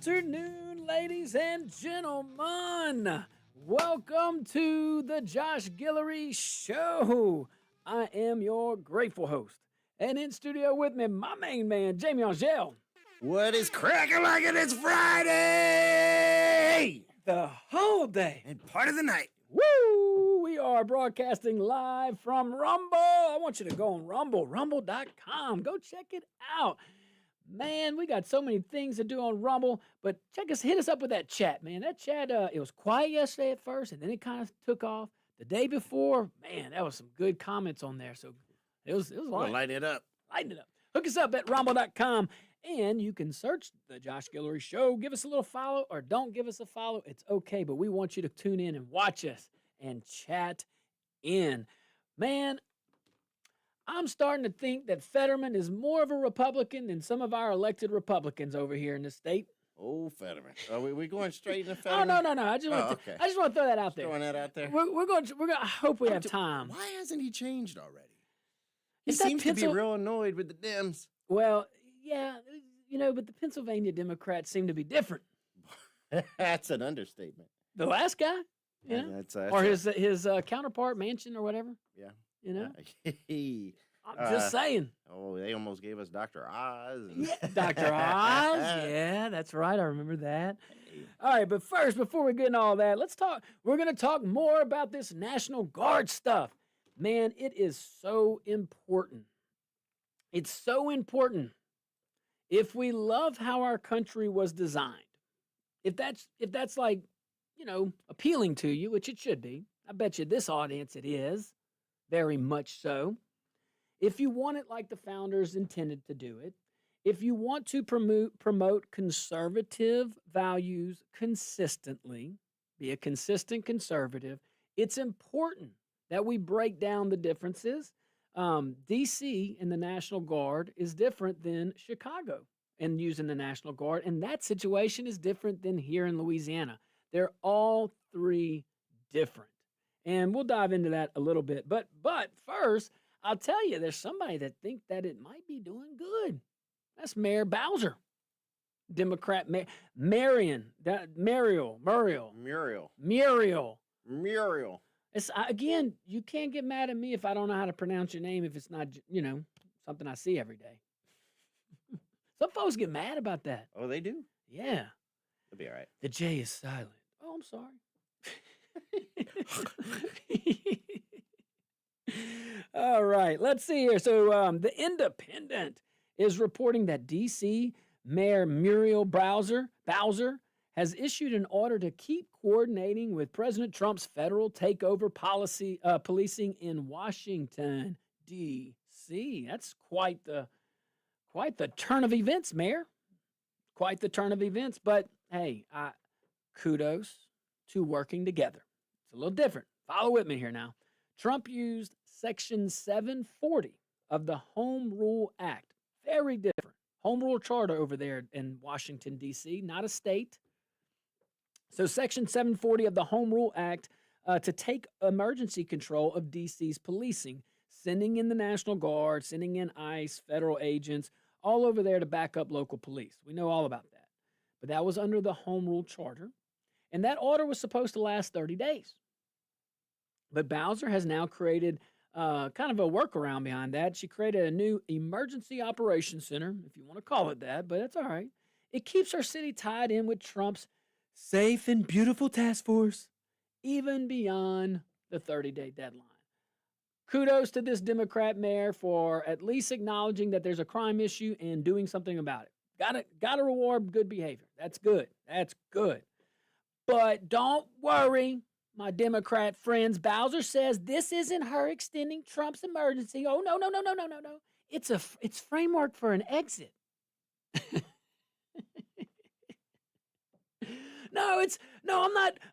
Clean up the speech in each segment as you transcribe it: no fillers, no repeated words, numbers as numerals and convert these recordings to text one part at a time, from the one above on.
afternoon, ladies and gentlemen. Welcome to the Josh Guillory Show. I am your grateful host. And in studio with me, my main man, Jamie Angel. What is cracking like it? It's Friday! The whole day. And part of the night. Woo! We are broadcasting live from Rumble. I want you to go on Rumble, rumble.com. Go check it out. Man, we got so many things to do on Rumble, but hit us up with that chat, man. That chat, it was quiet yesterday at first, and then it kind of took off. The day before, man, that was some good comments on there. So it was Light it up. Lighten it up. Hook us up at rumble.com, and you can search the Josh Guillory Show. Give us a little follow or don't give us a follow. It's okay, but we want you to tune in and watch us and chat in. Man, I'm starting to think that Fetterman is more of a Republican than some of our elected Republicans over here in the state. Oh, Fetterman. Are we going straight into Oh, Fetterman? no. I just want to throw that out there. Throwing that out there. We're going. I hope we have time. Why hasn't he changed already? He Is that seems to be real annoyed with the Dems. Well, yeah, but the Pennsylvania Democrats seem to be different. That's an understatement. The last guy, That's or his counterpart, Manchin or whatever. Yeah. I'm just saying. Oh, they almost gave us Dr. Oz. Yeah, Dr. Oz. Yeah, that's right. I remember that. All right, but first, before we get into all that, we're going to talk more about this National Guard stuff. Man, it is so important. It's so important. If we love how our country was designed, if that's like, appealing to you, which it should be, I bet you this audience it is, very much so. If you want it like the founders intended to do it, if you want to promote conservative values consistently, be a consistent conservative, it's important that we break down the differences. D.C. and the National Guard is different than Chicago and using the National Guard, and that situation is different than here in Louisiana. They're all three different, and we'll dive into that a little bit. But first, I'll tell you, there's somebody that think that it might be doing good. That's Mayor Bowser, Democrat Mayor Muriel. It's, again, you can't get mad at me if I don't know how to pronounce your name if it's not, something I see every day. Some folks get mad about that. Oh, they do? Yeah. It'll be all right. The J is silent. Oh, I'm sorry. All right, let's see here. So the Independent is reporting that D.C. Mayor Muriel Bowser has issued an order to keep coordinating with President Trump's federal takeover policy policing in Washington, D.C. That's quite the turn of events, Mayor. Quite the turn of events. But hey, kudos to working together. It's a little different. Follow with me here now. Trump used Section 740 of the Home Rule Act. Very different. Home Rule Charter over there in Washington, D.C., not a state. So Section 740 of the Home Rule Act to take emergency control of D.C.'s policing, sending in the National Guard, sending in ICE, federal agents, all over there to back up local police. We know all about that. But that was under the Home Rule Charter, and that order was supposed to last 30 days. But Bowser has now created kind of a workaround behind that. She created a new Emergency Operations Center, if you want to call it that, but that's all right. It keeps our city tied in with Trump's safe and beautiful task force, even beyond the 30-day deadline. Kudos to this Democrat mayor for at least acknowledging that there's a crime issue and doing something about it. Got to reward good behavior. That's good. That's good. But don't worry, my Democrat friends. Bowser says this isn't her extending Trump's emergency. Oh, no. It's framework for an exit.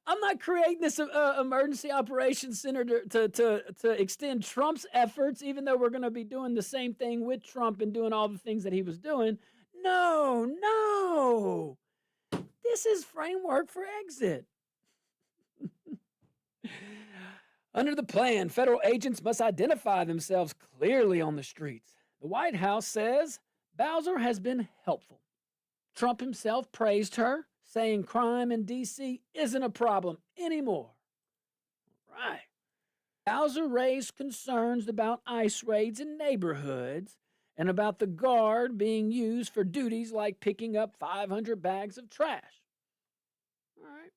I'm not creating this emergency operations center to extend Trump's efforts, even though we're going to be doing the same thing with Trump and doing all the things that he was doing. No. This is framework for exit. Under the plan, federal agents must identify themselves clearly on the streets. The White House says Bowser has been helpful, Trump himself praised her, saying crime in D.C. isn't a problem anymore. Right. Bowser raised concerns about ICE raids in neighborhoods and about the guard being used for duties like picking up 500 bags of trash. All right.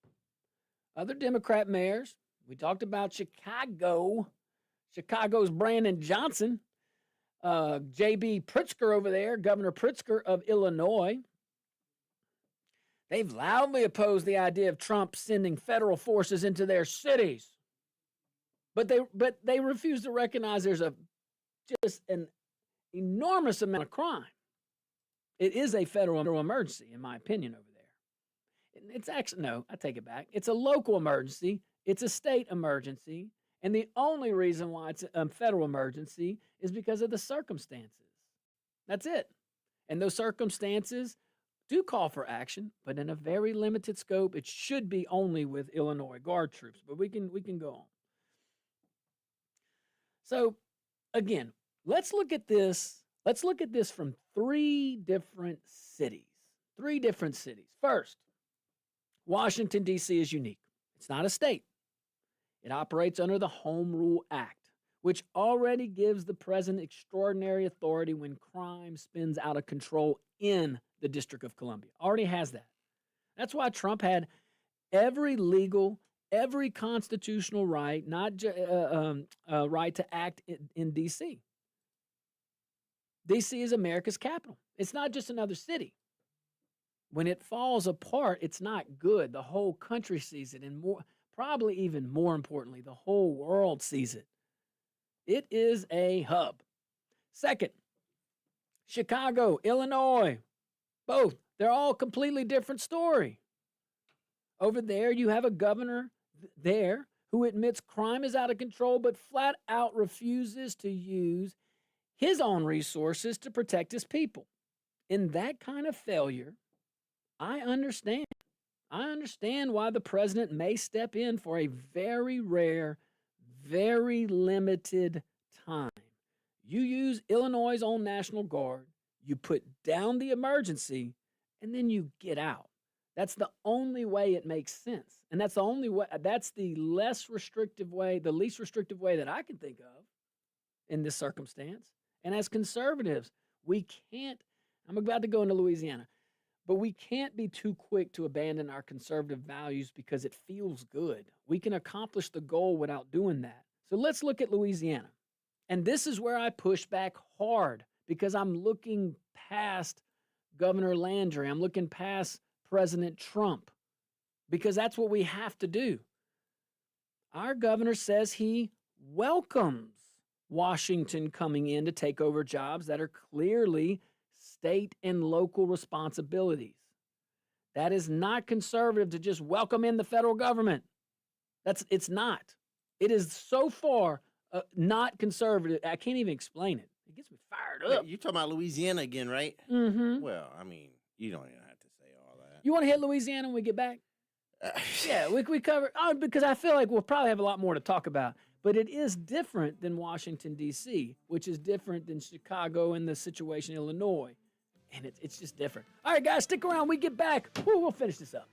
Other Democrat mayors, we talked about Chicago. Chicago's Brandon Johnson, J.B. Pritzker over there, Governor Pritzker of Illinois. They've loudly opposed the idea of Trump sending federal forces into their cities. But they refuse to recognize there's just an enormous amount of crime. It is a federal emergency, in my opinion, over there. It's actually, no, I take it back. It's a local emergency. It's a state emergency. And the only reason why it's a federal emergency is because of the circumstances. That's it. And those circumstances do call for action, but in a very limited scope. It should be only with Illinois Guard troops, but we can go on. So, again, let's look at this. Let's look at this from three different cities. First, Washington, D.C. is unique. It's not a state. It operates under the Home Rule Act, which already gives the president extraordinary authority when crime spins out of control in the District of Columbia. Already has that. That's why Trump had every legal, every constitutional right, not right to act in D.C. D.C. is America's capital. It's not just another city. When it falls apart, it's not good. The whole country sees it, and more, probably even more importantly, the whole world sees it. It is a hub. Second, Chicago, Illinois, both. They're all completely different story. Over there, you have a governor there who admits crime is out of control, but flat out refuses to use his own resources to protect his people. In that kind of failure, I understand. I understand why the president may step in for a very rare, very limited time. You use Illinois' own National Guard, you put down the emergency, and then you get out. That's the only way it makes sense. And that's the only way, that's the least restrictive way that I can think of in this circumstance. And as conservatives, we can't, I'm about to go into Louisiana, but we can't be too quick to abandon our conservative values because it feels good. We can accomplish the goal without doing that. So let's look at Louisiana. And this is where I push back hard because I'm looking past Governor Landry. I'm looking past President Trump because that's what we have to do. Our governor says he welcomes Washington coming in to take over jobs that are clearly state and local responsibilities. That is not conservative to just welcome in the federal government. It's not. It is so far not conservative. I can't even explain it. It gets me fired up. You're talking about Louisiana again, right? Mm-hmm. Well, I mean, you don't even have to say all that. You want to hit Louisiana when we get back? Yeah, we cover because I feel like we'll probably have a lot more to talk about. But it is different than Washington, D.C., which is different than Chicago and the situation in Illinois. And it's just different. All right, guys, stick around. We get back. We'll finish this up.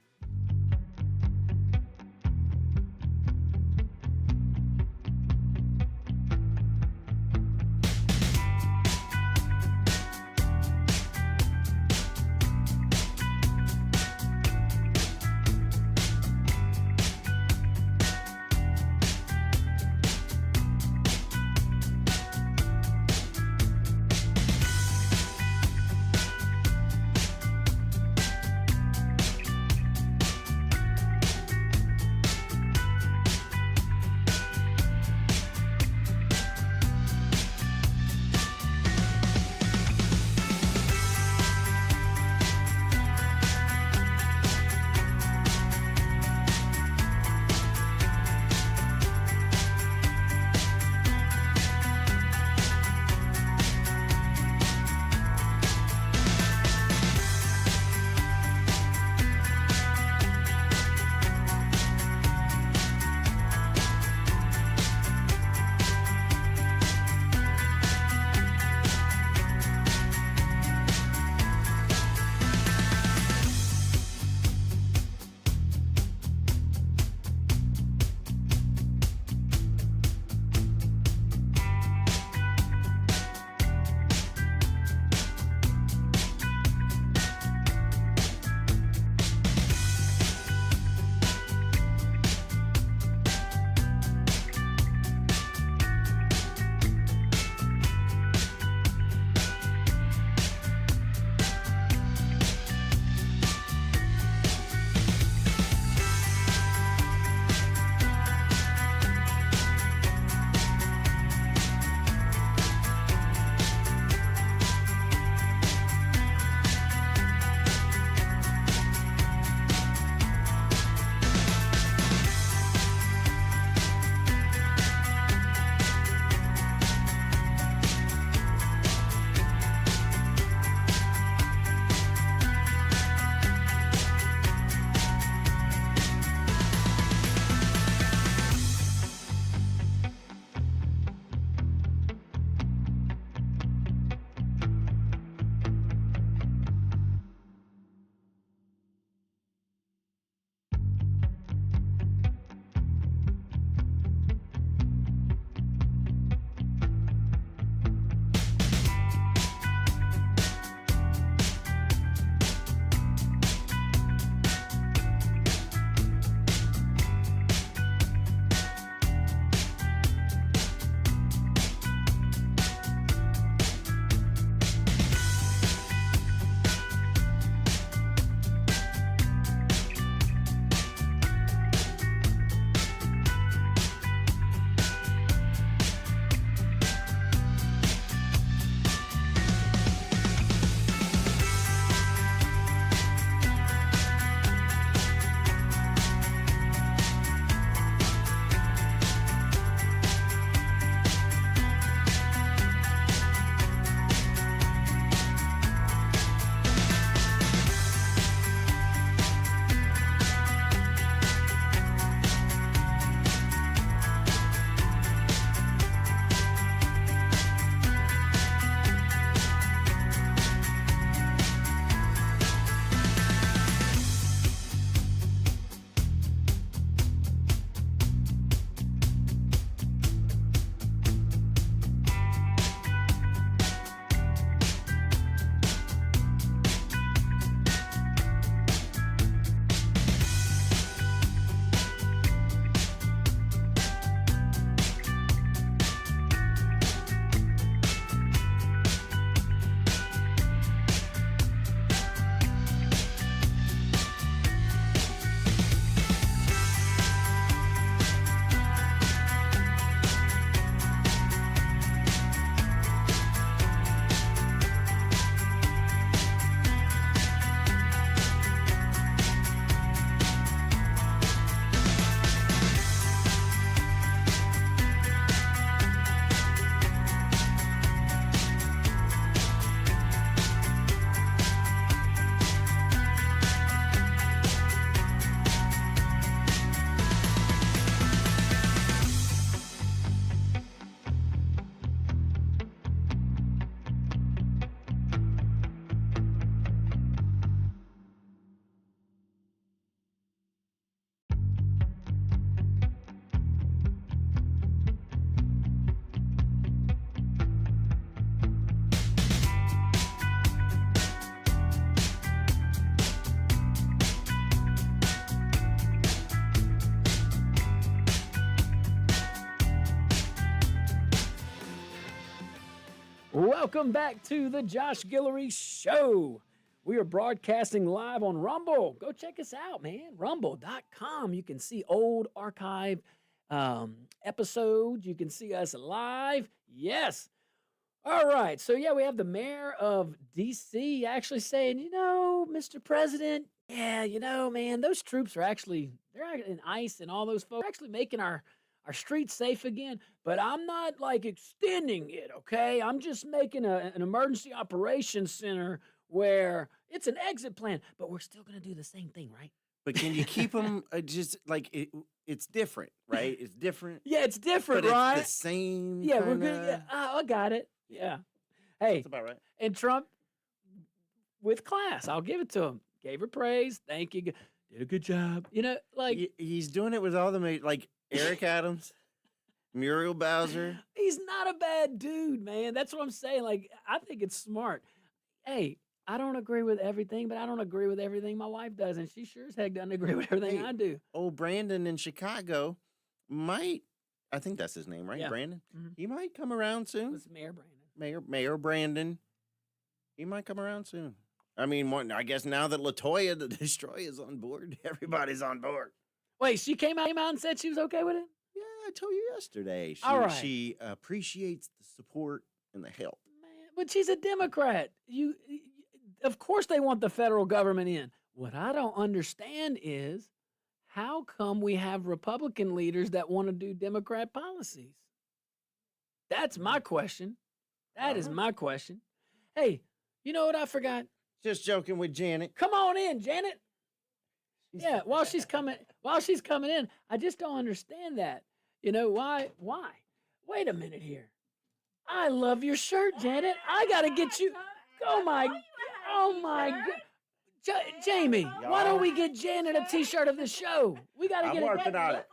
Welcome back to the Josh Guillory Show. We are broadcasting live on Rumble. Go check us out, man. Rumble.com. You can see old archive episodes. You can see us live. Yes. All right. So, yeah, we have the mayor of D.C. actually saying, Mr. President, man, those troops are actually, they're in ICE and all those folks are actually making our streets safe again, but I'm not like extending it, okay? I'm just making an emergency operations center where it's an exit plan, but we're still going to do the same thing, right? But can you keep them just like it's different, right? It's different. Yeah, it's different, but right? It's the same. Yeah, we're good. Yeah, I got it. Yeah. Hey, that's about right. And Trump, with class, I'll give it to him. Gave her praise. Thank you. Did a good job. He's doing it with all the like Eric Adams, Muriel Bowser. He's not a bad dude, man. That's what I'm saying. Like, I think it's smart. Hey, I don't agree with everything, but I don't agree with everything my wife does, and she sure as heck doesn't agree with everything I do. Oh, Brandon in Chicago might, I think that's his name, right? Yeah. Brandon? Mm-hmm. He might come around soon. It's Mayor Brandon. Mayor Brandon. He might come around soon. I mean, I guess now that LaToya the Destroyer is on board, everybody's on board. Wait, she came out and said she was okay with it? Yeah, I told you yesterday. All right. She appreciates the support and the help. Man, but she's a Democrat. Of course they want the federal government in. What I don't understand is how come we have Republican leaders that want to do Democrat policies? That's my question. That is my question. Hey, you know what I forgot? Just joking with Janet. Come on in, Janet. Yeah, while she's coming in, I just don't understand that. You know why? Why? Wait a minute here. I love your shirt, Janet. I gotta get you. Oh my God, Jamie. Why don't we get Janet a T-shirt of the show? We gotta get it. I'm working on it.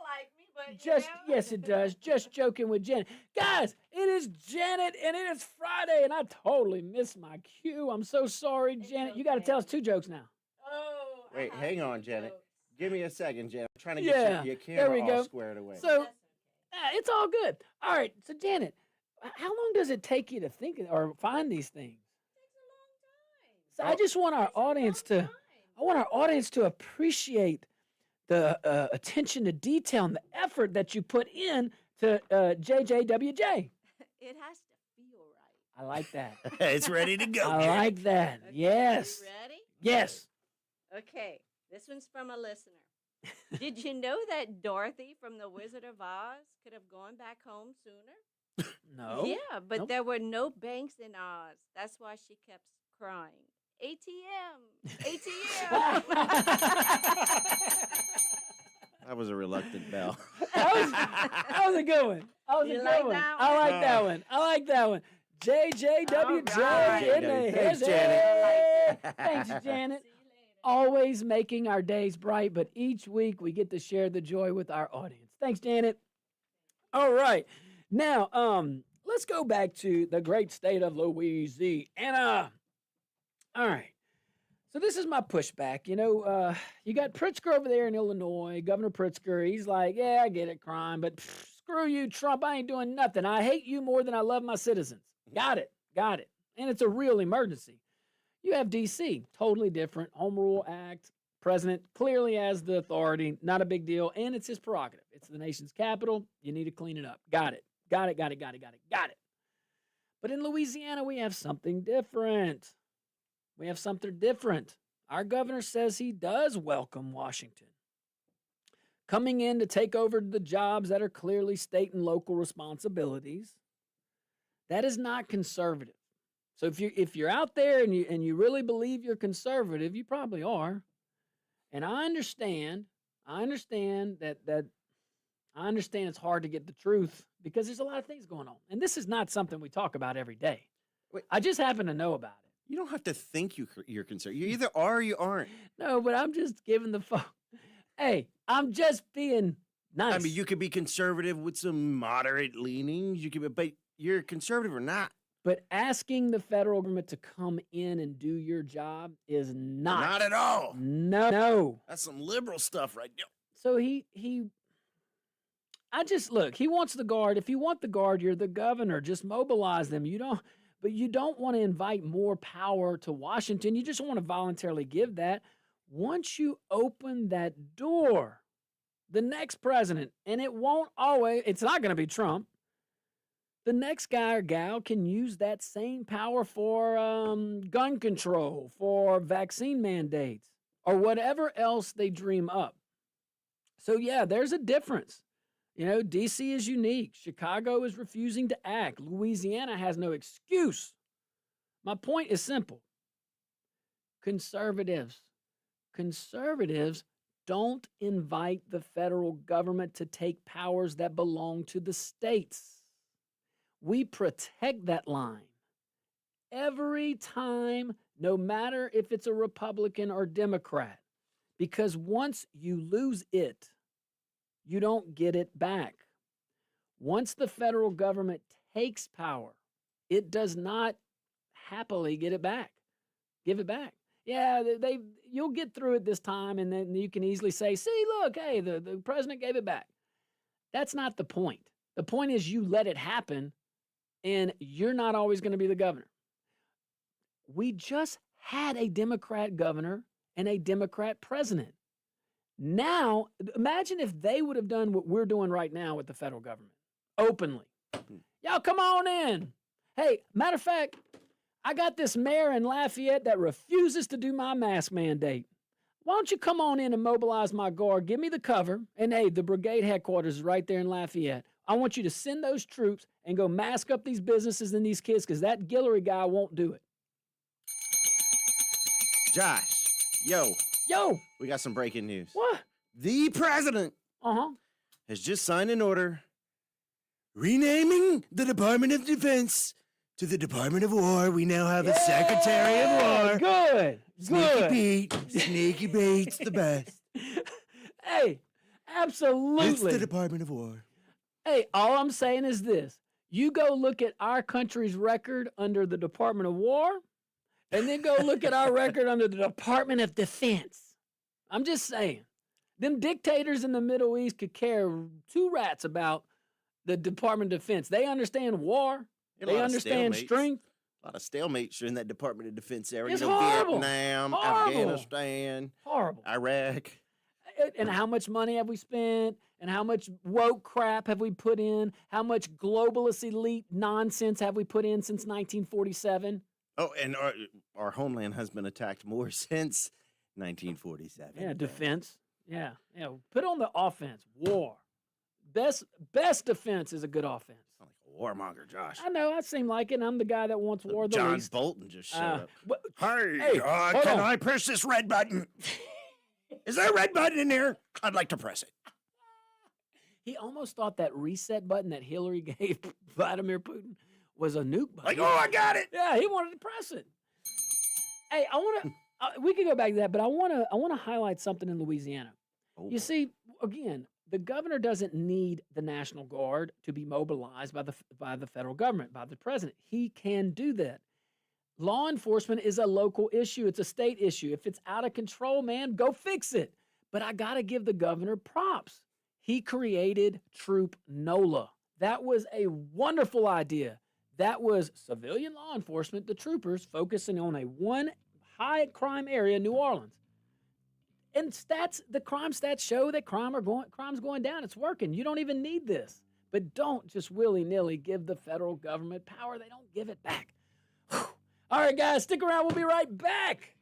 Yes, it does. Just joking with Janet. Guys, it is Janet, and it is Friday, and I totally missed my cue. I'm so sorry, Janet. You got to tell us 2 jokes now. Oh. Wait, hang on, Janet. Give me a second, Janet. I'm trying to get your camera all squared away. So, it's all good. All right, so Janet, how long does it take you to think or find these things? It takes a long time. So I just want our audience to appreciate the attention to detail and the effort that you put in to JJWJ. It has to feel right. I like that. It's ready to go. I like that. Okay, Yes. You ready? Yes. Okay, this one's from a listener. Did you know that Dorothy from The Wizard of Oz could have gone back home sooner? No. Yeah, but Nope. there were no banks in Oz. That's why she kept crying. ATM. ATM. That was a reluctant bell. That was a good one. You like that I one? like that one. I like that one. JJWJ All right. in the Thanks, head. Janet. Thanks, Janet. See you later. Always making our days bright, but each week we get to share the joy with our audience. Thanks, Janet. All right. Now, let's go back to the great state of Louisiana. All right. So this is my pushback. You got Pritzker over there in Illinois, Governor Pritzker. He's like, yeah, I get it, crime, but screw you, Trump. I ain't doing nothing. I hate you more than I love my citizens. Got it. And it's a real emergency. You have D.C., totally different. Home Rule Act, president clearly has the authority, not a big deal, and it's his prerogative. It's the nation's capital. You need to clean it up. Got it. But in Louisiana, we have something different. Our governor says he does welcome Washington coming in to take over the jobs that are clearly state and local responsibilities. That is not conservative. So if you're out there and you really believe you're conservative, you probably are. And I understand that it's hard to get the truth because there's a lot of things going on. And this is not something we talk about every day. Wait. I just happen to know about it. You don't have to think you're conservative. You either are or you aren't. No, but I'm just giving the phone. Hey, I'm just being nice. I mean, you could be conservative with some moderate leanings. But you're conservative or not. But asking the federal government to come in and do your job is not. Not at all. No. That's some liberal stuff right there. So he wants the guard. If you want the guard, you're the governor. Just mobilize them. but you don't want to invite more power to Washington. You just want to voluntarily give that. Once you open that door, the next president, and it's not going to be Trump, the next guy or gal can use that same power for gun control, for vaccine mandates, or whatever else they dream up. So, yeah, there's a difference. D.C. is unique. Chicago is refusing to act. Louisiana has no excuse. My point is simple. Conservatives don't invite the federal government to take powers that belong to the states. We protect that line every time, no matter if it's a Republican or Democrat, because once you lose it, you don't get it back. Once the federal government takes power, it does not happily give it back. Yeah, you'll get through it this time, and then you can easily say, see, look, hey, the president gave it back. That's not the point. The point is you let it happen, and you're not always going to be the governor. We just had a Democrat governor and a Democrat president. Now, imagine if they would have done what we're doing right now with the federal government, openly. Y'all come on in. Hey, matter of fact, I got this mayor in Lafayette that refuses to do my mask mandate. Why don't you come on in and mobilize my guard? Give me the cover. And hey, the brigade headquarters is right there in Lafayette. I want you to send those troops and go mask up these businesses and these kids because that Guillory guy won't do it. Josh, yo, we got some breaking news. What? The president has just signed an order renaming the Department of Defense to the Department of War. We now have a Secretary of War. Good. Sneaky Pete's the best. Hey, absolutely. It's the Department of War. Hey, all I'm saying is this. You go look at our country's record under the Department of War, and then go look at our record under the Department of Defense. I'm just saying. Them dictators in the Middle East could care two rats about the Department of Defense. They understand war. They understand strength. A lot of stalemates in that Department of Defense area. It's horrible. Vietnam, Horrible. Afghanistan, Horrible. Iraq. And how much money have we spent? And how much woke crap have we put in? How much globalist elite nonsense have we put in since 1947? Oh, and our homeland has been attacked more since 1947. Yeah, defense. Yeah. Put on the offense. War. Best defense is a good offense. Sound like a warmonger, Josh. I know. I seem like it. And I'm the guy that wants war the John least. Bolton just showed up. Hey, Can I press this red button? Is there a red button in here? I'd like to press it. He almost thought that reset button that Hillary gave Vladimir Putin was a nuke button. Like, oh, I got it. Yeah, he wanted to press it. Hey, I want to. We could go back to that, but I want to highlight something in Louisiana. Oh, you see, again, the governor doesn't need the National Guard to be mobilized by the federal government, by the president. He can do that. Law enforcement is a local issue. It's a state issue. If it's out of control, man, go fix it. But I got to give the governor props. He created Troop NOLA. That was a wonderful idea. That was civilian law enforcement, the troopers, focusing on one high crime area, New Orleans. And the crime stats show that crime's going down. It's working. You don't even need this. But don't just willy-nilly give the federal government power. They don't give it back. Whew. All right, guys, stick around. We'll be right back.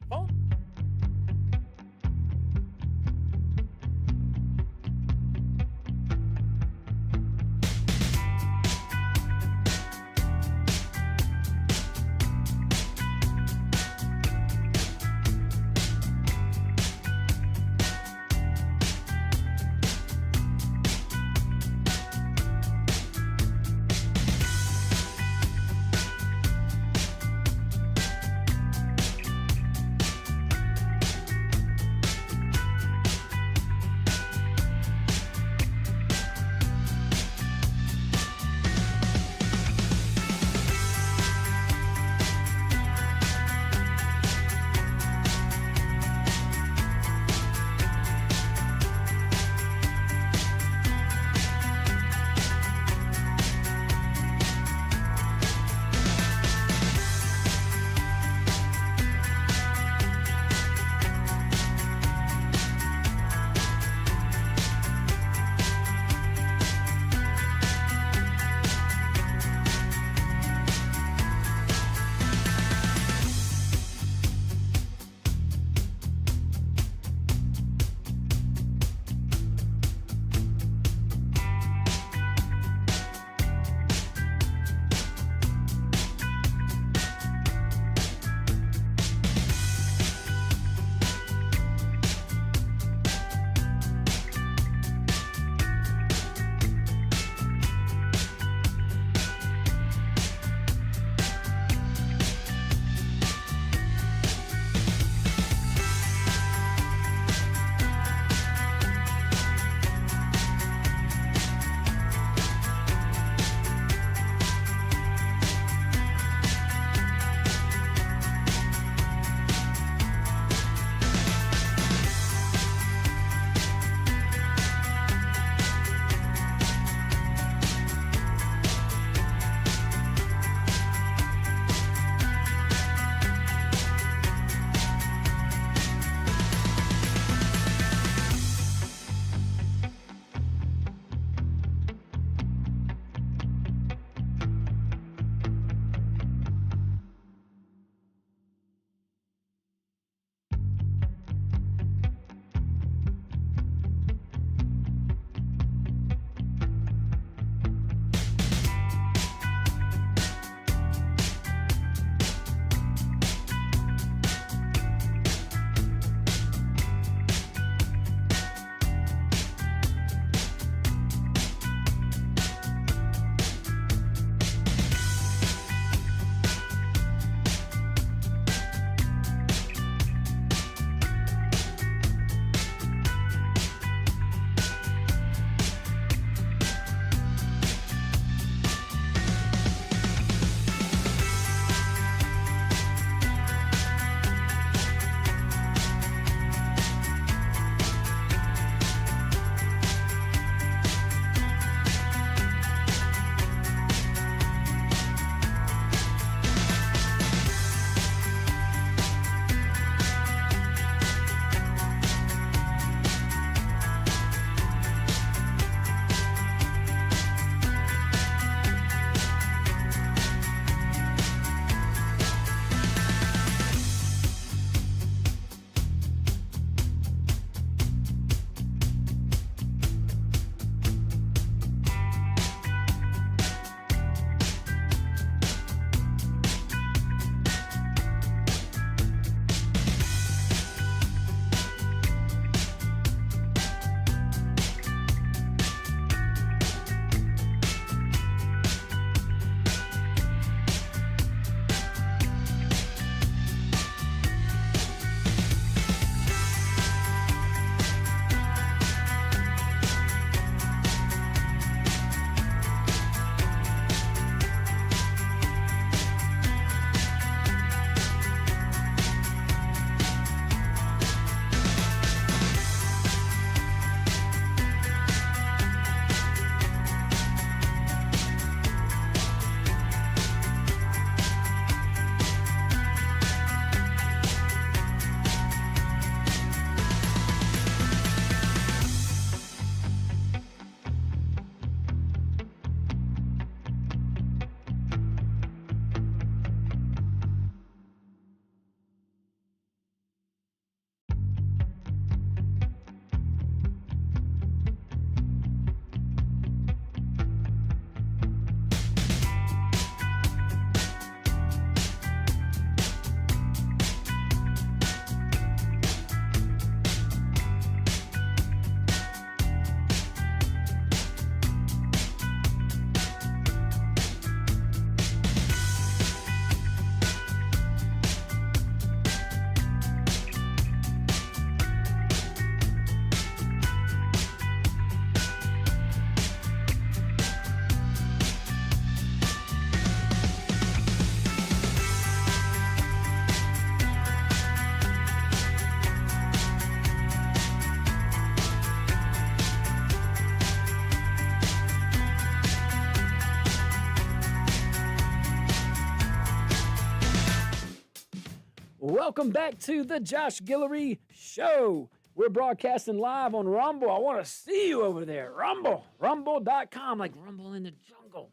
Welcome back to the Josh Guillory Show. We're broadcasting live on Rumble. I want to see you over there. Rumble.com, like Rumble in the jungle.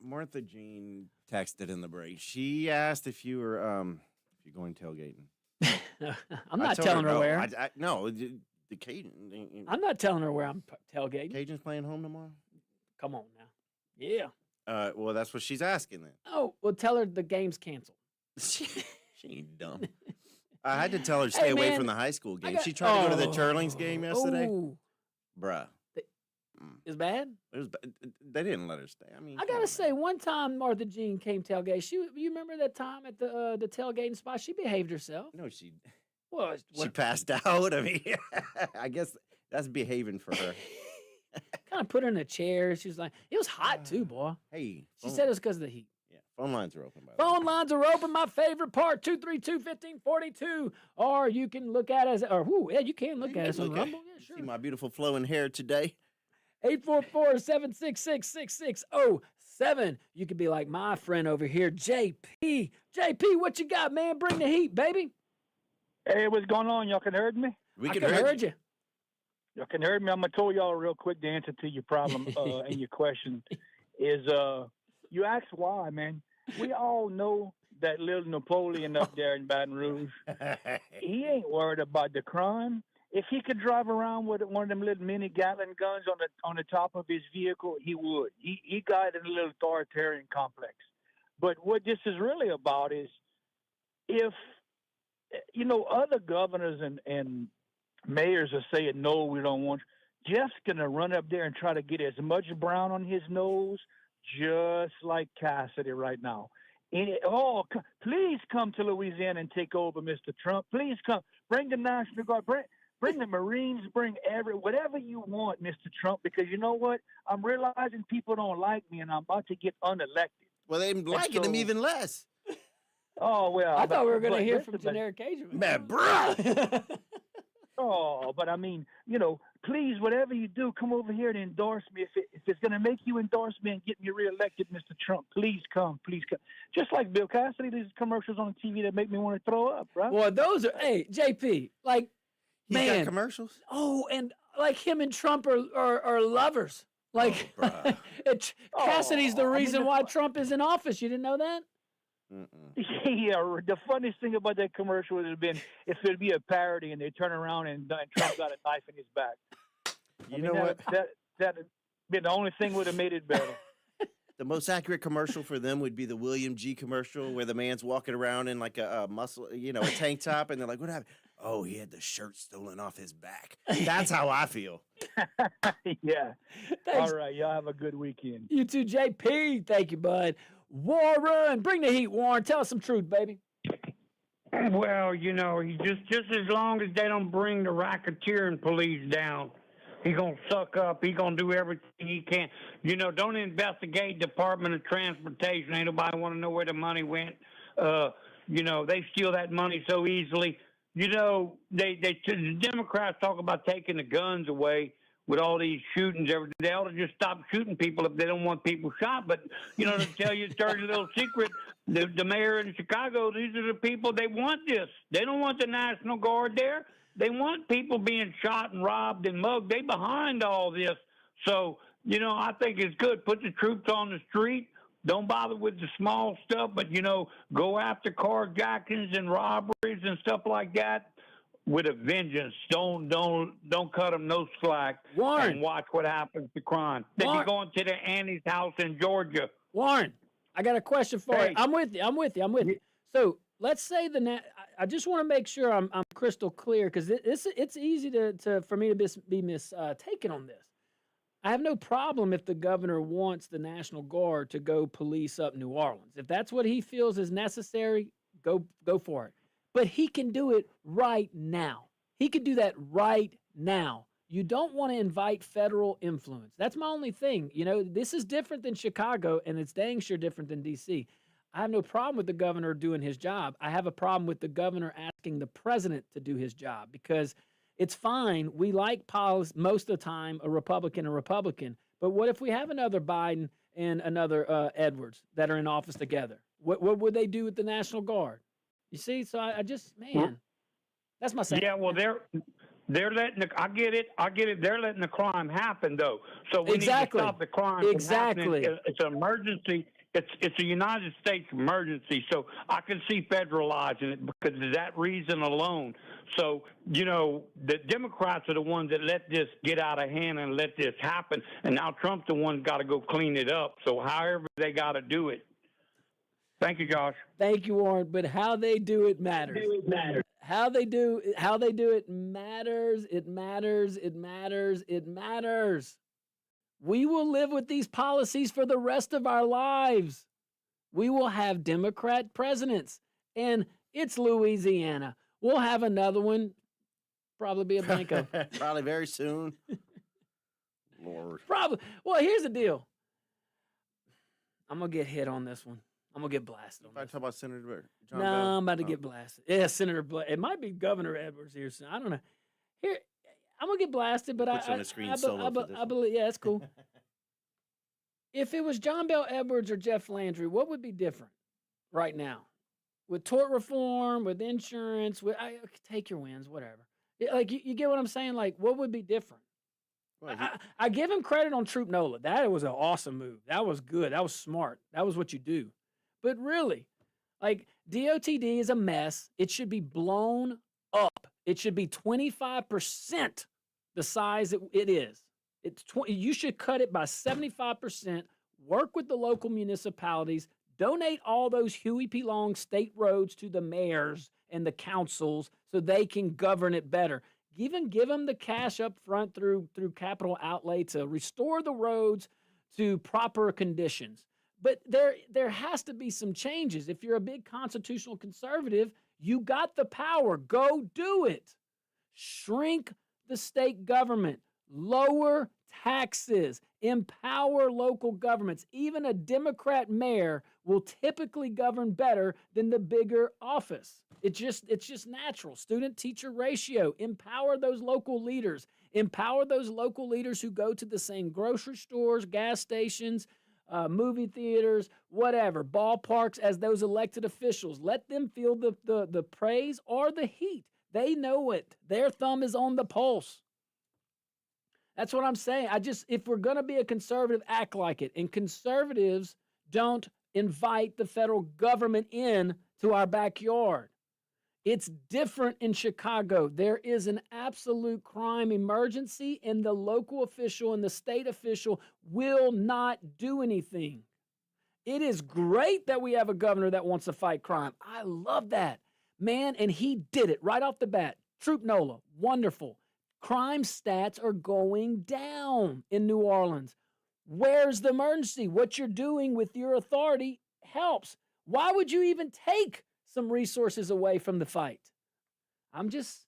Martha Jean texted in the break. She asked if you were if you're going tailgating. I'm not told telling her no. where. No, the Cajun. I'm not telling her where I'm tailgating. Cajuns playing home tomorrow. Come on now. Yeah. Well, that's what she's asking then. Oh, well, tell her the game's canceled. She ain't dumb. I had to tell her to stay away man, from the high school game. got- She tried to go to the Turlings game yesterday. Oh, Bruh. it's bad. It was. They didn't let her stay. I mean, I come gotta on, say, man. one time Martha Jean came tailgate. You remember that time at the tailgating spot? She behaved herself. No, she What passed out. I mean, I guess that's behaving for her. kind of put her in a chair. She was like, it was hot too, boy. Hey, She phone- said it was because of the heat. yeah, phone lines are open. By the way. Phone lines are open. My favorite part, 232-1542. Or you can look at us, or yeah, you can look You at can us on look at- Rumble. Yeah, sure. See my beautiful flowing hair today. 844-766-6607. You could be like my friend over here, JP. JP, what you got, man? Bring the heat, baby. Hey, what's going on? Y'all can hear me? We I can could hear heard you. Y'all can hear me. I'm gonna tell y'all real quick the answer to your problem and your question is you asked why, man. We all know that little Napoleon up there in Baton Rouge, he ain't worried about the crime. If he could drive around with one of them little mini Gatling guns on the top of his vehicle, he would. He got in a little authoritarian complex. But what this is really about is if other governors and mayors are saying, no, we don't want you. Jeff's going to run up there and try to get as much brown on his nose, just like Cassidy right now. Please come to Louisiana and take over, Mr. Trump. Please come. Bring the National Guard. Bring the Marines. Bring whatever you want, Mr. Trump, because you know what? I'm realizing people don't like me, and I'm about to get unelected. Well, they're liking him even less. Oh, well. I thought we were going to but hear listen, from Generic Cajun. Man, bruh. Oh, but I mean, please, whatever you do, come over here and endorse me. If it's going to make you endorse me and get me reelected, Mr. Trump, please come. Just like Bill Cassidy, these commercials on TV that make me want to throw up, right? Boy, those are, hey, JP, like, He's got man. commercials. Oh, and like him and Trump are lovers. Like, bruh. Cassidy's the I mean, reason why Trump is in office. You didn't know that? Yeah, the funniest thing about that commercial would have been if it'd be a parody and they turn around and Trump got a knife in his back. You know what? That'd been the only thing would have made it better. The most accurate commercial for them would be the William G. commercial where the man's walking around in like a muscle, a tank top, and they're like, "What happened?" Oh, he had the shirt stolen off his back. That's how I feel. Yeah. Thanks. All right. Y'all have a good weekend. You too, JP. Thank you, bud. Warren, bring the heat, Warren. Tell us some truth, baby. Well, just as long as they don't bring the racketeering police down, he gonna suck up. He gonna do everything he can. Don't investigate Department of Transportation. Ain't nobody want to know where the money went. They steal that money so easily. The Democrats talk about taking the guns away with all these shootings. They ought to just stop shooting people if they don't want people shot. But, to tell you a dirty little secret, the mayor in Chicago, these are the people, they want this. They don't want the National Guard there. They want people being shot and robbed and mugged. They behind all this. So, I think it's good. Put the troops on the street. Don't bother with the small stuff, but, go after carjackings and robberies and stuff like that with a vengeance. Don't cut them no slack. Warren. And watch what happens to crime. Then Warren. you're going to the Annie's house in Georgia. Warren, I got a question for Hey. you. I'm with you. So let's say I just want to make sure I'm crystal clear because it's easy for me to be mistaken on this. I have no problem if the governor wants the National Guard to go police up New Orleans. If that's what he feels is necessary, go for it. But he can do it right now. He could do that right now. You don't want to invite federal influence. That's my only thing. This is different than Chicago, and it's dang sure different than D.C. I have no problem with the governor doing his job. I have a problem with the governor asking the president to do his job because it's fine. We like policy most of the time, a Republican. But what if we have another Biden and another Edwards that are in office together? What would they do with the National Guard? You see, so I just, man, that's my second. Yeah, well, they're letting I get it. They're letting the crime happen though. So we Exactly. need to stop the crime from Exactly. happening. It's an emergency. It's a United States emergency. So I can see federalizing it because of that reason alone. So, the Democrats are the ones that let this get out of hand and let this happen. And now Trump's the one got to go clean it up. So however they got to do it. Thank you, Josh. Thank you, Warren. But how they do it matters. How they do it matters. It matters. It matters. It matters. We will live with these policies for the rest of our lives. We will have Democrat presidents, and it's Louisiana. We'll have another one, probably be a Blanco. Probably very soon. Lord. Probably. Well, here's the deal. I'm gonna get hit on this one. I'm gonna get blasted on If I this. talk about Senator John No, Bell. I'm about to get blasted. Yeah, Senator. It might be Governor Edwards here soon. I don't know. Here, I'm gonna get blasted, but Put you on the screen I solo for this one. believe. Yeah, that's cool. If it was John Bell Edwards or Jeff Landry, what would be different right now? With tort reform, with insurance, take your wins, whatever. Like you get what I'm saying? Like, what would be different? Well, I give him credit on Troop NOLA. That was an awesome move. That was good. That was smart. That was what you do. But really, like DOTD is a mess. It should be blown up. It should be 25% the size it is. You should cut it by 75%, work with the local municipalities, donate all those Huey P. Long state roads to the mayors and the councils so they can govern it better. Even give them the cash up front through capital outlay to restore the roads to proper conditions. But there has to be some changes. If you're a big constitutional conservative, you got the power. Go do it. Shrink the state government. Lower taxes, empower local governments. Even a Democrat mayor will typically govern better than the bigger office. It's just natural. Student-teacher ratio. Empower those local leaders. Empower those local leaders who go to the same grocery stores, gas stations, movie theaters, whatever, ballparks as those elected officials. Let them feel the praise or the heat. They know it. Their thumb is on the pulse. That's what I'm saying. If we're going to be a conservative, act like it. And conservatives don't invite the federal government in to our backyard. It's different in Chicago. There is an absolute crime emergency, and the local official and the state official will not do anything. It is great that we have a governor that wants to fight crime. I love that. Man, and he did it right off the bat. Troop NOLA, wonderful. Crime stats are going down in New Orleans. Where's the emergency? What you're doing with your authority helps. Why would you even take some resources away from the fight? I'm just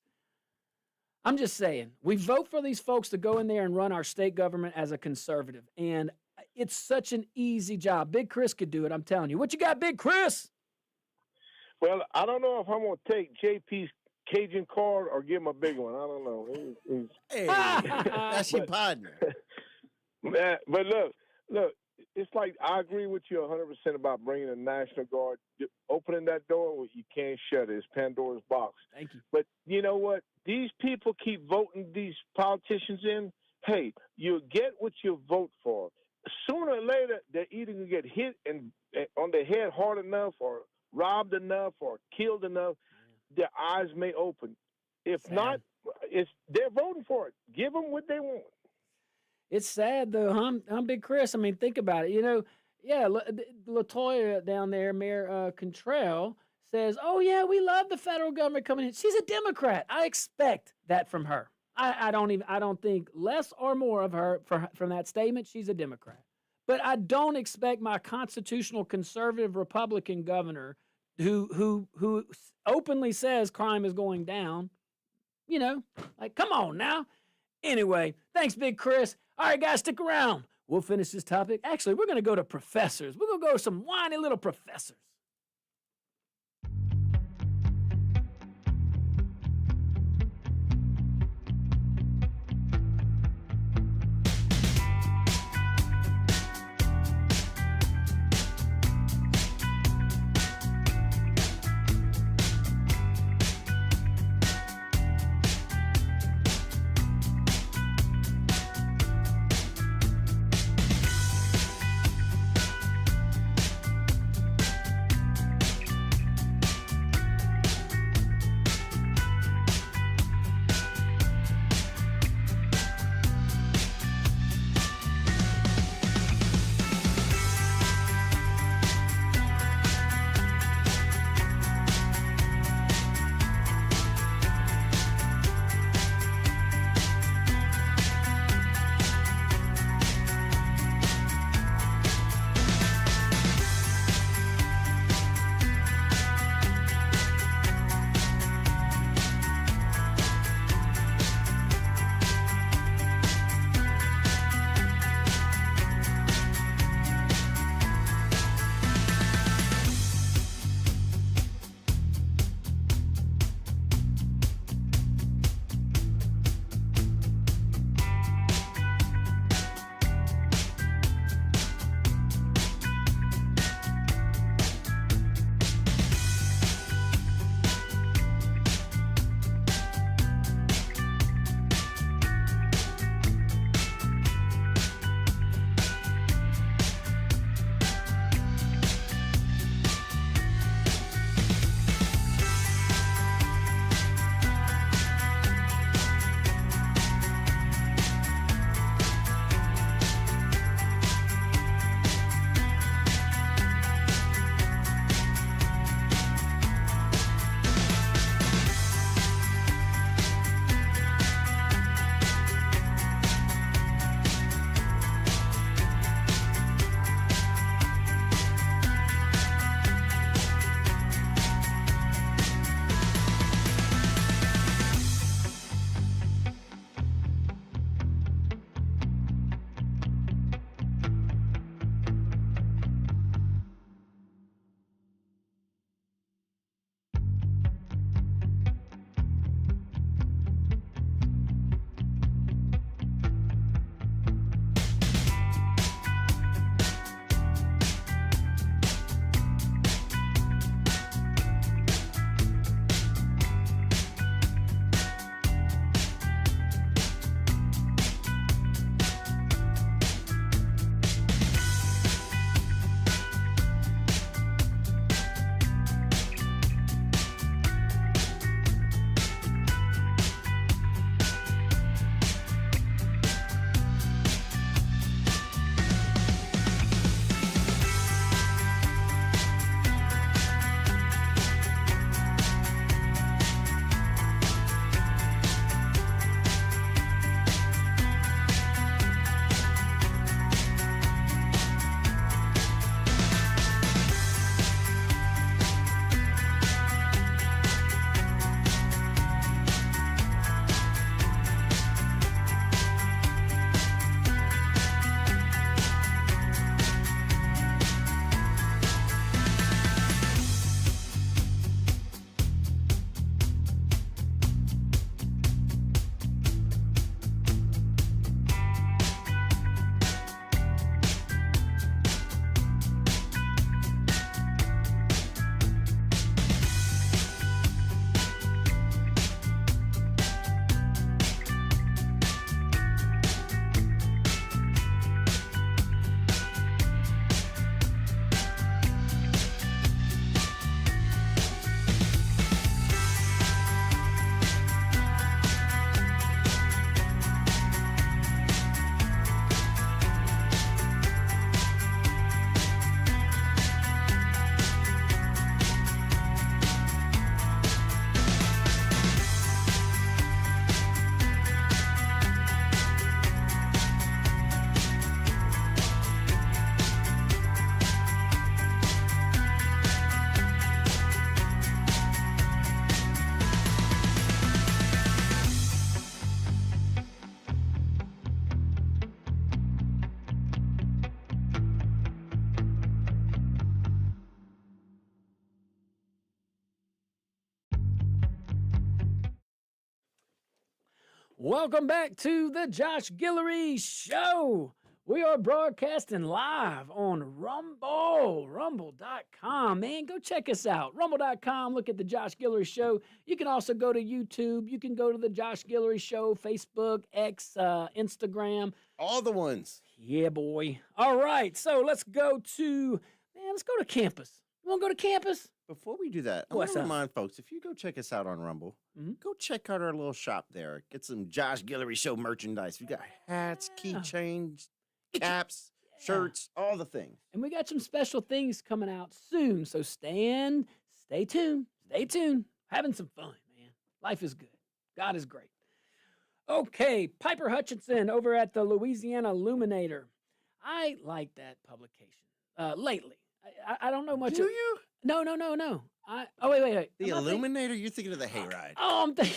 saying, we vote for these folks to go in there and run our state government as a conservative. And it's such an easy job. Big Chris could do it, I'm telling you. What you got, Big Chris? Well, I don't know if I'm going to take JP's Cajun card or give him a big one. I don't know. Hey, that's your partner. But look, it's like I agree with you 100% about bringing the National Guard. Opening that door, you can't shut it. It's Pandora's box. Thank you. But you know what? These people keep voting these politicians in. Hey, you get what you vote for. Sooner or later, they're either going to get hit on their head hard enough or robbed enough or killed enough. Their eyes may open. If not, they're voting for it. Give them what they want. It's sad, though, huh? Big Chris. I mean, think about it. LaToya down there, Mayor Cantrell, says, oh, yeah, we love the federal government coming in. She's a Democrat. I expect that from her. I don't think less or more of her from that statement. She's a Democrat. But I don't expect my constitutional conservative Republican governor who openly says crime is going down, like, come on now. Anyway, thanks, Big Chris. All right, guys, stick around. We'll finish this topic. Actually, we're going to go to professors. We're going to go to some whiny little professors. Welcome back to the Josh Guillory Show. We are broadcasting live on rumble.com. Man, go check us out. Rumble.com, look at the Josh Guillory Show. You can also go to YouTube. You can go to the Josh Guillory Show, Facebook, X, Instagram. All the ones. Yeah, boy. All right, so let's go to campus. You want to go to campus? Before we do that, I want What's to up? remind folks, if you go check us out on Rumble, go check out our little shop there. Get some Josh Guillory Show merchandise. We got hats, keychains, caps, shirts, all the things. And we got some special things coming out soon. So stay tuned. Stay tuned. Having some fun, man. Life is good. God is great. Okay, Piper Hutchinson over at the Louisiana Illuminator. I like that publication lately. I don't know much. Do you? No. Wait. The Illuminator? You're thinking of the Hayride. Oh, I'm thinking.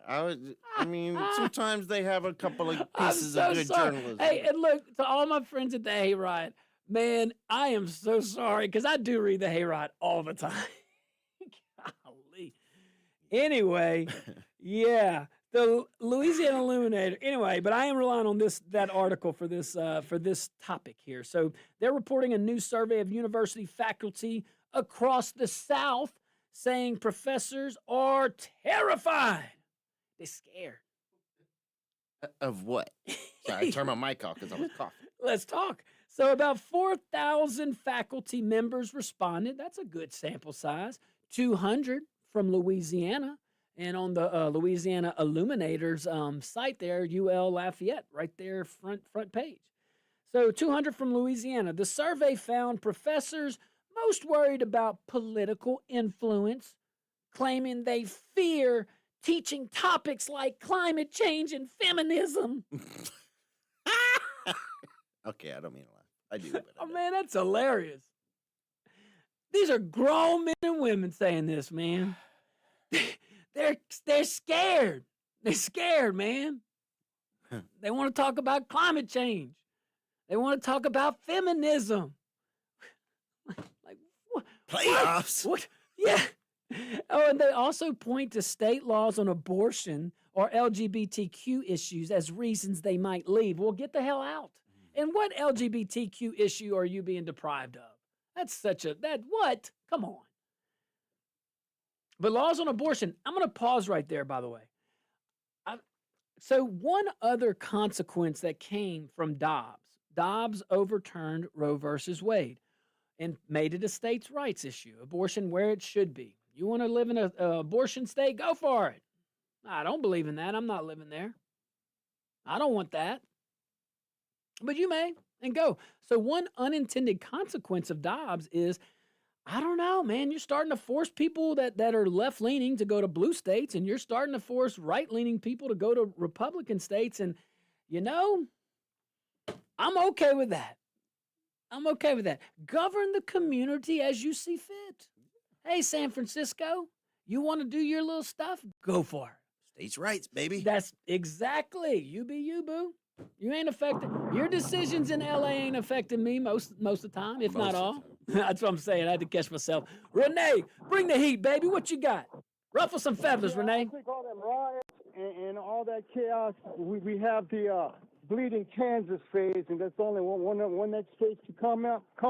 I mean, sometimes they have a couple of I'm pieces so of good sorry. journalism. Hey, and look, to all my friends at the Hayride, man, I am so sorry because I do read the Hayride all the time. Golly. Anyway, yeah, the Louisiana Illuminator. Anyway, but I am relying on that article for this topic here. So they're reporting a new survey of university faculty across the South saying professors are terrified. They're scared. Of what? Sorry, I turned my mic off because I was coughing. Let's talk. So about 4,000 faculty members responded. That's a good sample size. 200 from Louisiana. And on the Louisiana Illuminators site there, UL Lafayette, right there, front page. So 200 from Louisiana. The survey found professors most worried about political influence, claiming they fear teaching topics like climate change and feminism. Okay, I don't mean to laugh. I do. But I Oh, don't. man, that's hilarious. These are grown men and women saying this, man. They're scared. They're scared, man. They want to talk about climate change. They want to talk about feminism. Like what? Playoffs. What? Yeah. Oh, and they also point to state laws on abortion or LGBTQ issues as reasons they might leave. Well, get the hell out. And what LGBTQ issue are you being deprived of? What? Come on. But laws on abortion, I'm going to pause right there, by the way. So one other consequence that came from Dobbs overturned Roe versus Wade and made it a states' rights issue, abortion where it should be. You want to live in an abortion state? Go for it. I don't believe in that. I'm not living there. I don't want that. But you may, and go. So one unintended consequence of Dobbs is, I don't know, man, you're starting to force people that are left-leaning to go to blue states, and you're starting to force right-leaning people to go to Republican states. And, I'm okay with that. Govern the community as you see fit. Hey, San Francisco, you want to do your little stuff? Go for it. States' rights, baby. That's exactly. You be you, boo. You ain't affected. Your decisions in LA ain't affecting me most of the time, if not all. That's what I'm saying. I had to catch myself. Renee, bring the heat, baby. What you got? Ruffle some feathers, Renee. I think all them riots and all that chaos, we have the bleeding Kansas phase, and that's the only one that state to come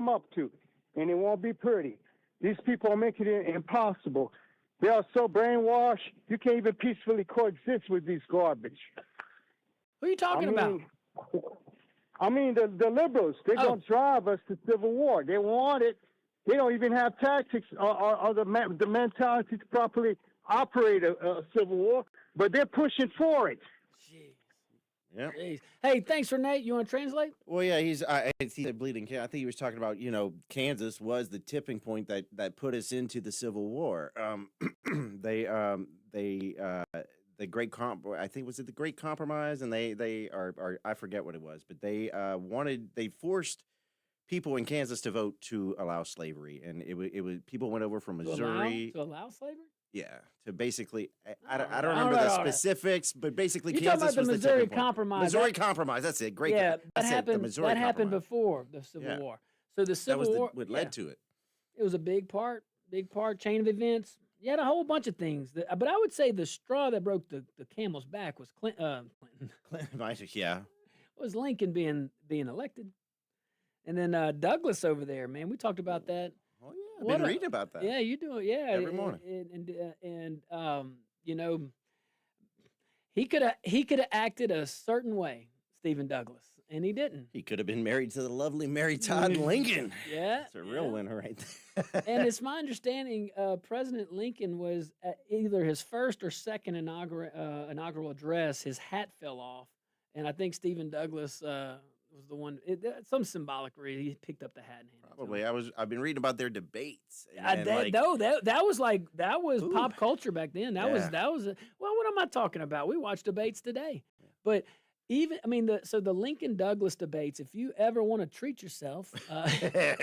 up to, and it won't be pretty. These people are making it impossible. They are so brainwashed, you can't even peacefully coexist with these garbage. Who are you talking about? I mean, the liberals, they're going to drive us to civil war. They want it. They don't even have tactics or the mentality to properly operate a civil war, but they're pushing for it. Jeez. Yeah. Jeez. Hey, thanks, Renee. You want to translate? Well, yeah, he said bleeding. I think he was talking about, Kansas was the tipping point that put us into the Civil War. The Great I think was it the Great Compromise, and they are I forget what it was, but they forced people in Kansas to vote to allow slavery, and it was people went over from Missouri to allow slavery. Yeah, to basically, I don't remember the specifics, but basically You're Kansas talking about the was Missouri tipping point. Compromise. Missouri Compromise, that's it. Great. Yeah, that's it, the Missouri that happened Compromise. before the Civil War. So the Civil That was War what led to it. It was a big part, chain of events. You had a whole bunch of things, but I would say the straw that broke the camel's back was Clinton. Yeah. Was Lincoln being elected, and then Douglas over there, man. We talked about that. Oh yeah, I've been reading about that. Yeah, you do. Yeah, every morning. And you know, he could have acted a certain way, Stephen Douglas, and he didn't. He could have been married to the lovely Mary Todd Lincoln. Yeah, That's a real winner right there. And it's my understanding President Lincoln was at either his first or second inaugural address, his hat fell off. And I think Stephen Douglas was the one. Some symbolic reason he picked up the hat and handed it to Probably. him. I've been reading about their debates. That was Ooh. pop culture back then. That was well, what am I talking about? We watch debates today, but even the Lincoln Douglas debates. If you ever want to treat yourself, well,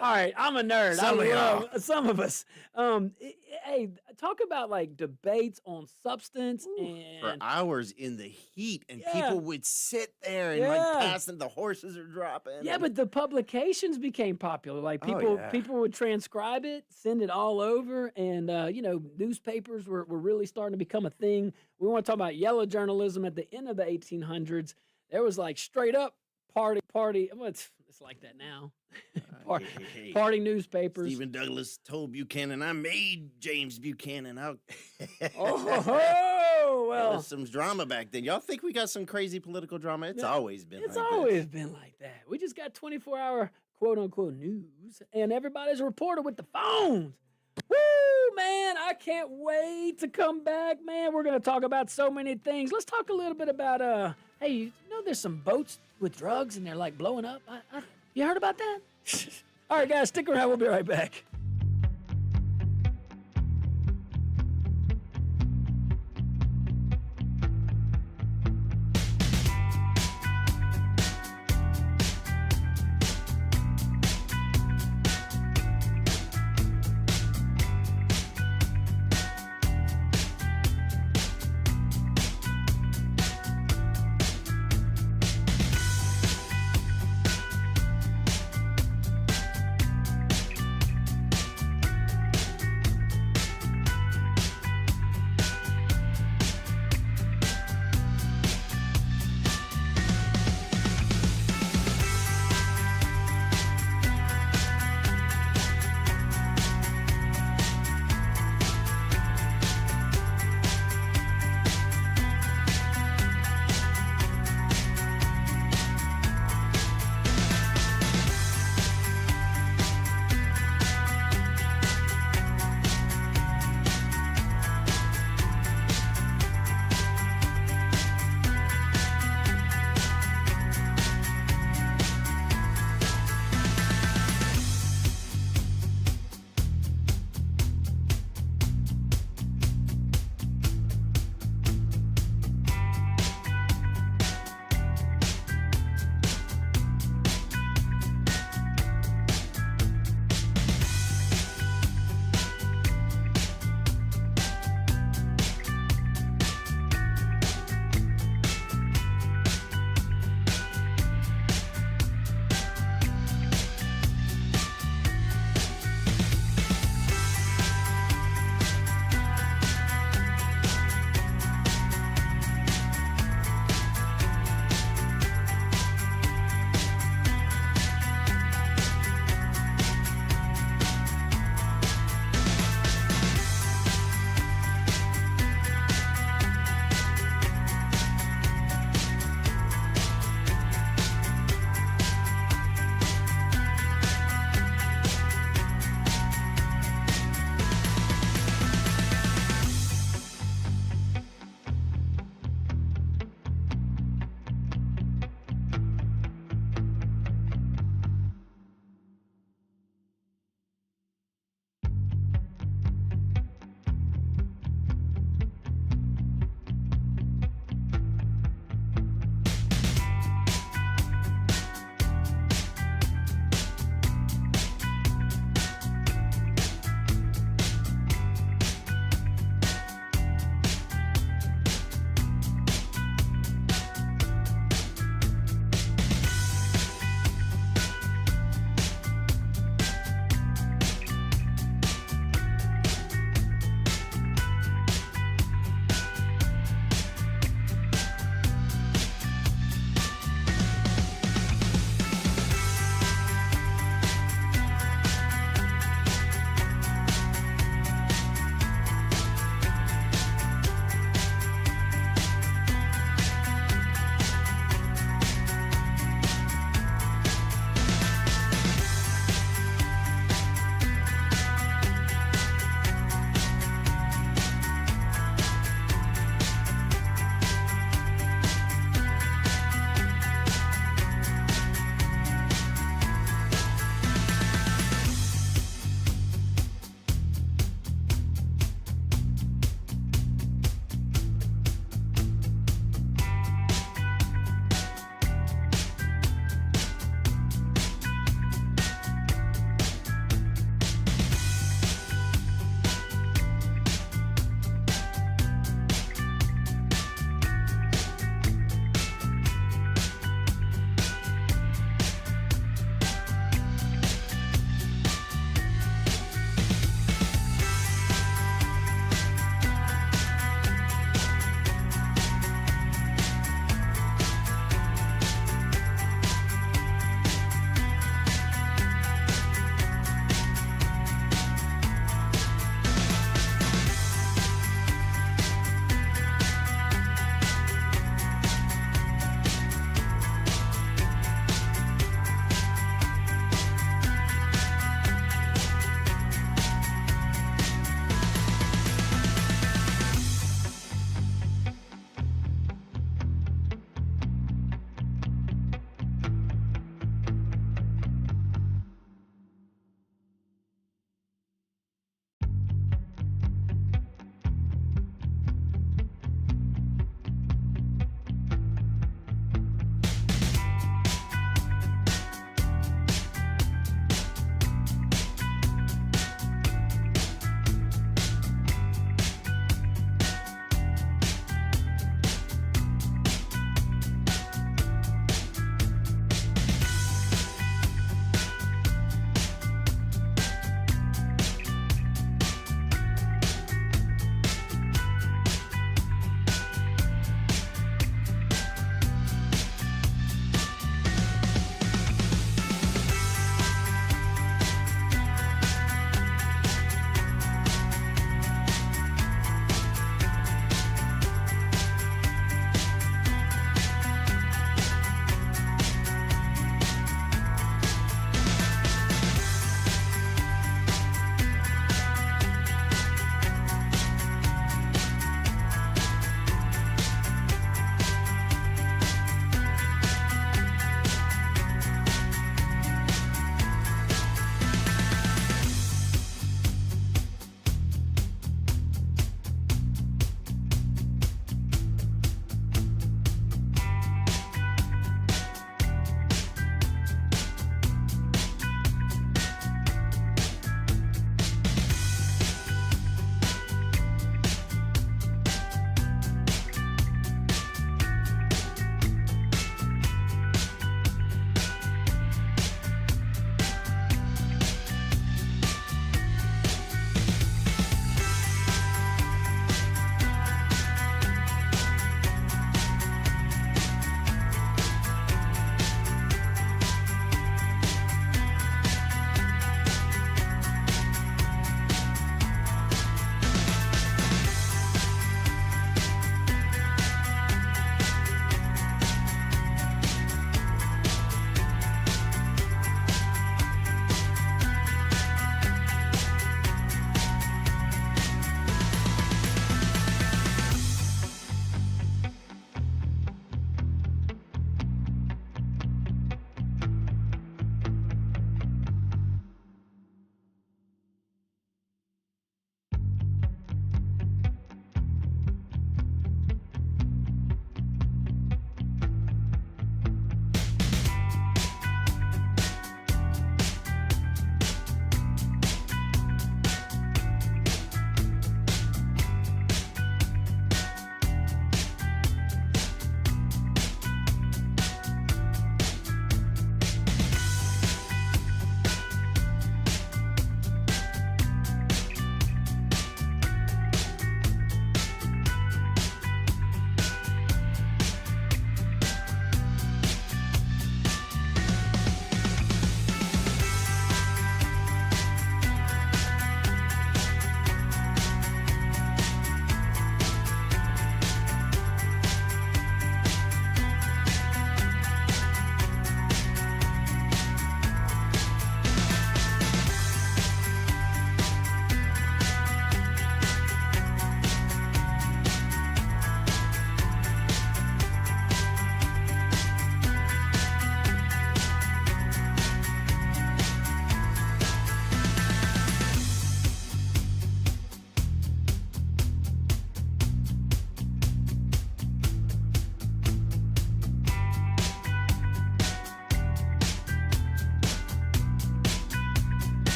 all right, I'm a nerd. Some of I love y'all. some of us. Hey, talk about like debates on substance for and hours in the heat, and Yeah. people would sit there and Yeah. like pass them. The horses are dropping. yeah, and- but the publications became popular. Like people would transcribe it, send it all over, and newspapers were really starting to become a thing. We want to talk about yellow journalism at the end of the 1800s. There was like straight up party. Well, it's like that now. Hey. Party newspapers. Stephen Douglas told Buchanan, "I made James Buchanan out." Oh, well. There was some drama back then. Y'all think we got some crazy political drama? It's always been. It's like always been like that. We just got 24-hour quote unquote news, and everybody's a reporter with the phones. Woo, man! I can't wait to come back, man. We're gonna talk about so many things. Let's talk a little bit about hey, you know, there's some boats with drugs and they're like blowing up. You heard about that? All right, guys, stick around. We'll be right back.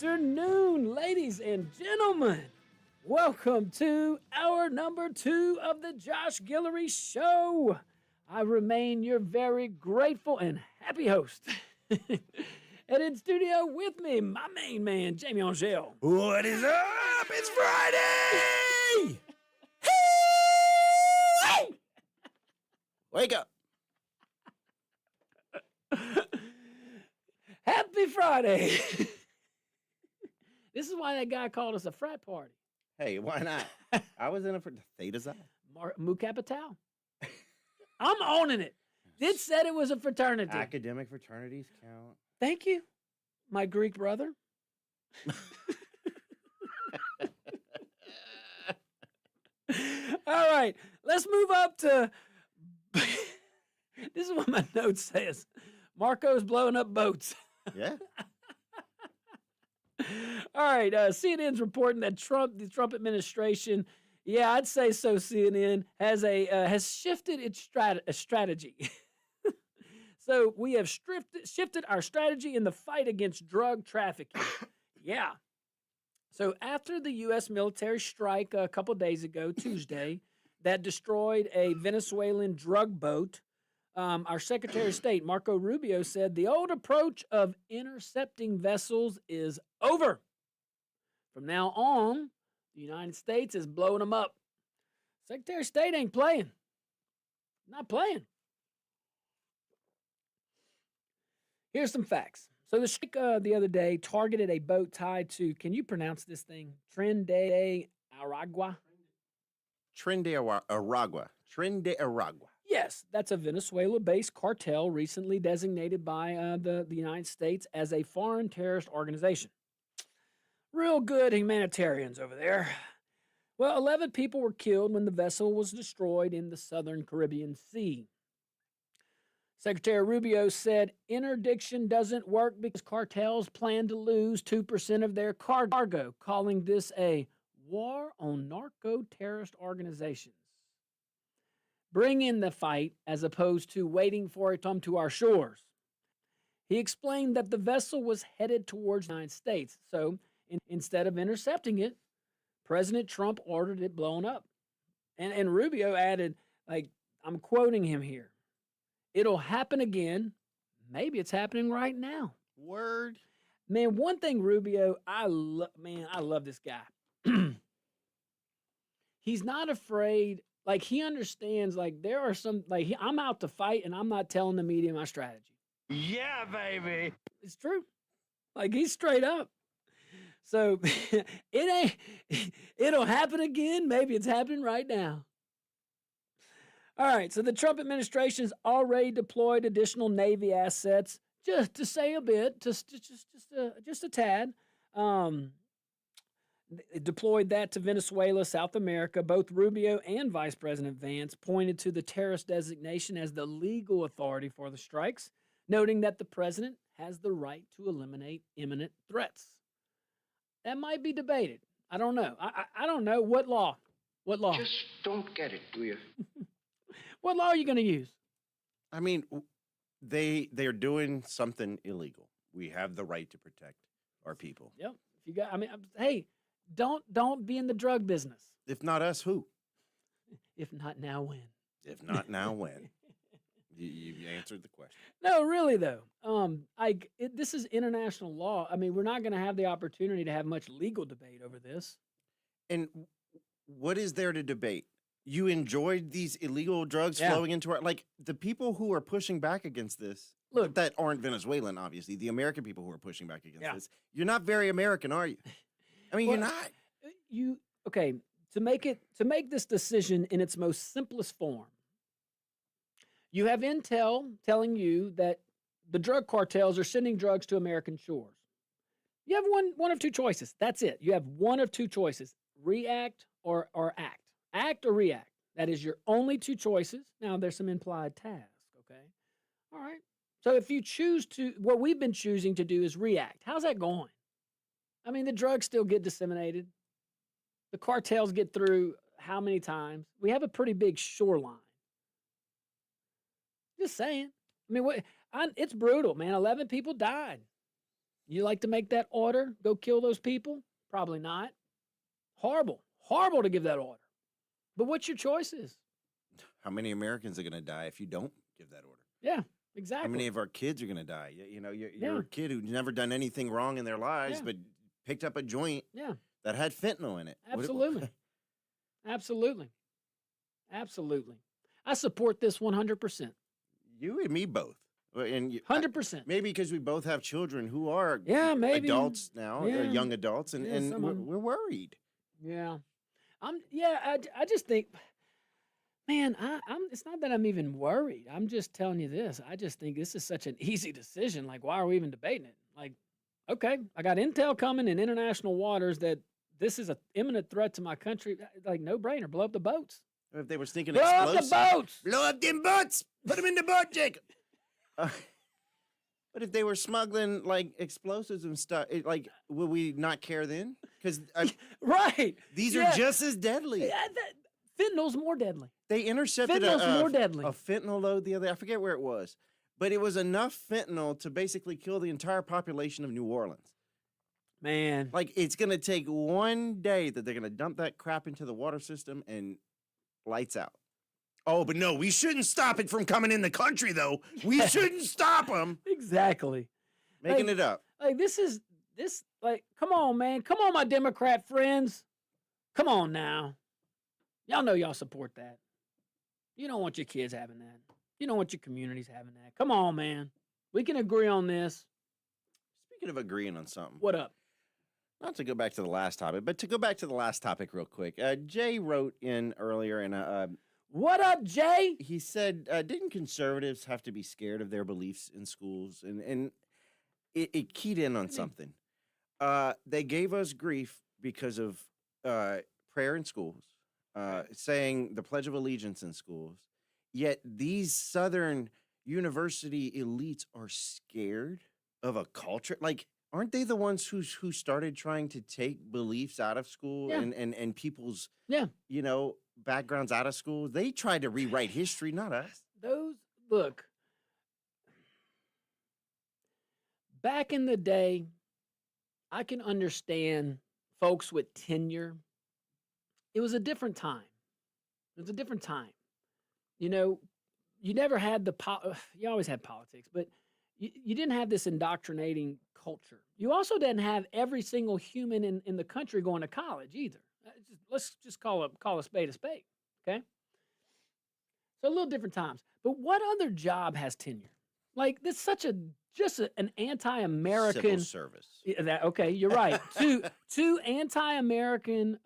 afternoon, ladies and gentlemen. Welcome to hour number 2 of the Josh Guillory Show. I remain your very grateful and happy host. And in studio with me, my main man, Jamie Angel. What is up? It's Friday! Hey! Wake up. Happy Friday. This is why that guy called us a frat party. Hey, why not? I was in it for Theta Xi. Mu Capital. I'm owning it. Did said it was a fraternity. Academic fraternities count. Thank you, my Greek brother. All right, let's move up to. This is what my note says. Marco's blowing up boats. Yeah. All right, CNN's reporting that the Trump administration, yeah, I'd say so. CNN has shifted its strategy. So we have shifted our strategy in the fight against drug trafficking. Yeah. So after the U.S. military strike a couple days ago, Tuesday, that destroyed a Venezuelan drug boat, our Secretary of State, Marco Rubio, said the old approach of intercepting vessels is over. From now on, the United States is blowing them up. Secretary of State ain't playing. Not playing. Here's some facts. So the strike the other day targeted a boat tied to, can you pronounce this thing? Tren de Aragua? Tren de Aragua. Tren de Aragua. Yes, that's a Venezuela-based cartel recently designated by the United States as a foreign terrorist organization. Real good humanitarians over there. Well, 11 people were killed when the vessel was destroyed in the southern Caribbean Sea. Secretary Rubio said interdiction doesn't work because cartels plan to lose 2% of their cargo, calling this a war on narco-terrorist organizations. Bring in the fight as opposed to waiting for it to come to our shores. He explained that the vessel was headed towards the United States, so instead of intercepting it, President Trump ordered it blown up. And Rubio added, like, I'm quoting him here, it'll happen again. Maybe it's happening right now. Word. Man, one thing, Rubio, I love this guy. He's not afraid. Like, he understands, like, there are some, like, I'm out to fight and I'm not telling the media my strategy. Yeah, baby. It's true. Like, he's straight up. So it'll happen again. Maybe it's happening right now. All right. So the Trump administration's already deployed additional Navy assets, just to say a bit, just a tad. Deployed that to Venezuela, South America. Both Rubio and Vice President Vance pointed to the terrorist designation as the legal authority for the strikes, noting that the president has the right to eliminate imminent threats. That might be debated. I don't know. I don't know. What law? What law? Just don't get it, do you? What law are you going to use? I mean, they're doing something illegal. We have the right to protect our people. Yep. If you got, hey, don't be in the drug business. If not us, who? If not now, when? If not now, when? You answered the question. No, really though. This is international law. I mean, we're not going to have the opportunity to have much legal debate over this. And what is there to debate? You enjoyed these illegal drugs flowing into our, like, the people who are pushing back against this. Look, that aren't Venezuelan, obviously. The American people who are pushing back against this. You're not very American, are you? I mean, well, you're not. Okay? To make this decision in its most simplest form, you have intel telling you that the drug cartels are sending drugs to American shores. You have one of two choices. That's it. You have one of two choices: react or act. Act or react. That is your only two choices. Now, there's some implied task. Okay, all right. So if you choose to, what we've been choosing to do is react. How's that going? I mean, the drugs still get disseminated. The cartels get through how many times? We have a pretty big shoreline. Just saying. I mean, it's brutal, man. 11 people died. You like to make that order? Go kill those people? Probably not. Horrible. Horrible to give that order. But what's your choices? How many Americans are going to die if you don't give that order? Yeah, exactly. How many of our kids are going to die? You know, you're Yeah. a kid who's never done anything wrong in their lives, Yeah. but picked up a joint Yeah, that had fentanyl in it. absolutely. Absolutely. Absolutely. I support this 100%. You and me both. And 100%. maybe because we both have children who are Yeah, maybe. adults now, Yeah. young adults, and, Yeah, and some we're, of 'em. we're worried. Yeah. I just think, man, it's not that I'm even worried. I'm just telling you this. I just think this is such an easy decision. Like, why are we even debating it? Like, okay, I got intel coming in international waters that this is an imminent threat to my country. Like, no brainer. Blow up the boats. If they were thinking Blow up explosives, the boats. blow up them boats. Put them in the boat, Jacob. But if they were smuggling like explosives and stuff, will we not care then? Because Right. these Yeah. are just as deadly. Yeah, fentanyl's more deadly. They intercepted Fentanyl's more deadly. a fentanyl load the other day. I forget where it was, but it was enough fentanyl to basically kill the entire population of New Orleans. Man. Like, it's going to take one day that they're going to dump that crap into the water system and lights out. Oh, but no, we shouldn't stop it from coming in the country, though. We shouldn't stop them. Exactly. Making Like- it up. Like, come on, man. Come on, my Democrat friends. Come on now. Y'all know y'all support that. You don't want your kids having that. You don't want your communities having that. Come on, man. We can agree on this. Speaking of agreeing on something, What up? not to go back to the last topic, but to go back to the last topic real quick. Jay wrote in earlier, and What up, Jay? he said, didn't conservatives have to be scared of their beliefs in schools? And it keyed in on something. They gave us grief because of prayer in schools, saying the Pledge of Allegiance in schools. Yet these Southern university elites are scared of a culture. Like, aren't they the ones who started trying to take beliefs out of school Yeah. and people's Yeah. backgrounds out of school? They tried to rewrite history, not us. Look, back in the day, I can understand folks with tenure. It was a different time. It was a different time. You never had you always had politics, but you didn't have this indoctrinating culture. You also didn't have every single human in the country going to college either. Let's just call a spade, okay? So a little different times. But what other job has tenure? Like, this such an anti-American Civil service. Okay, you're right. Two anti-American.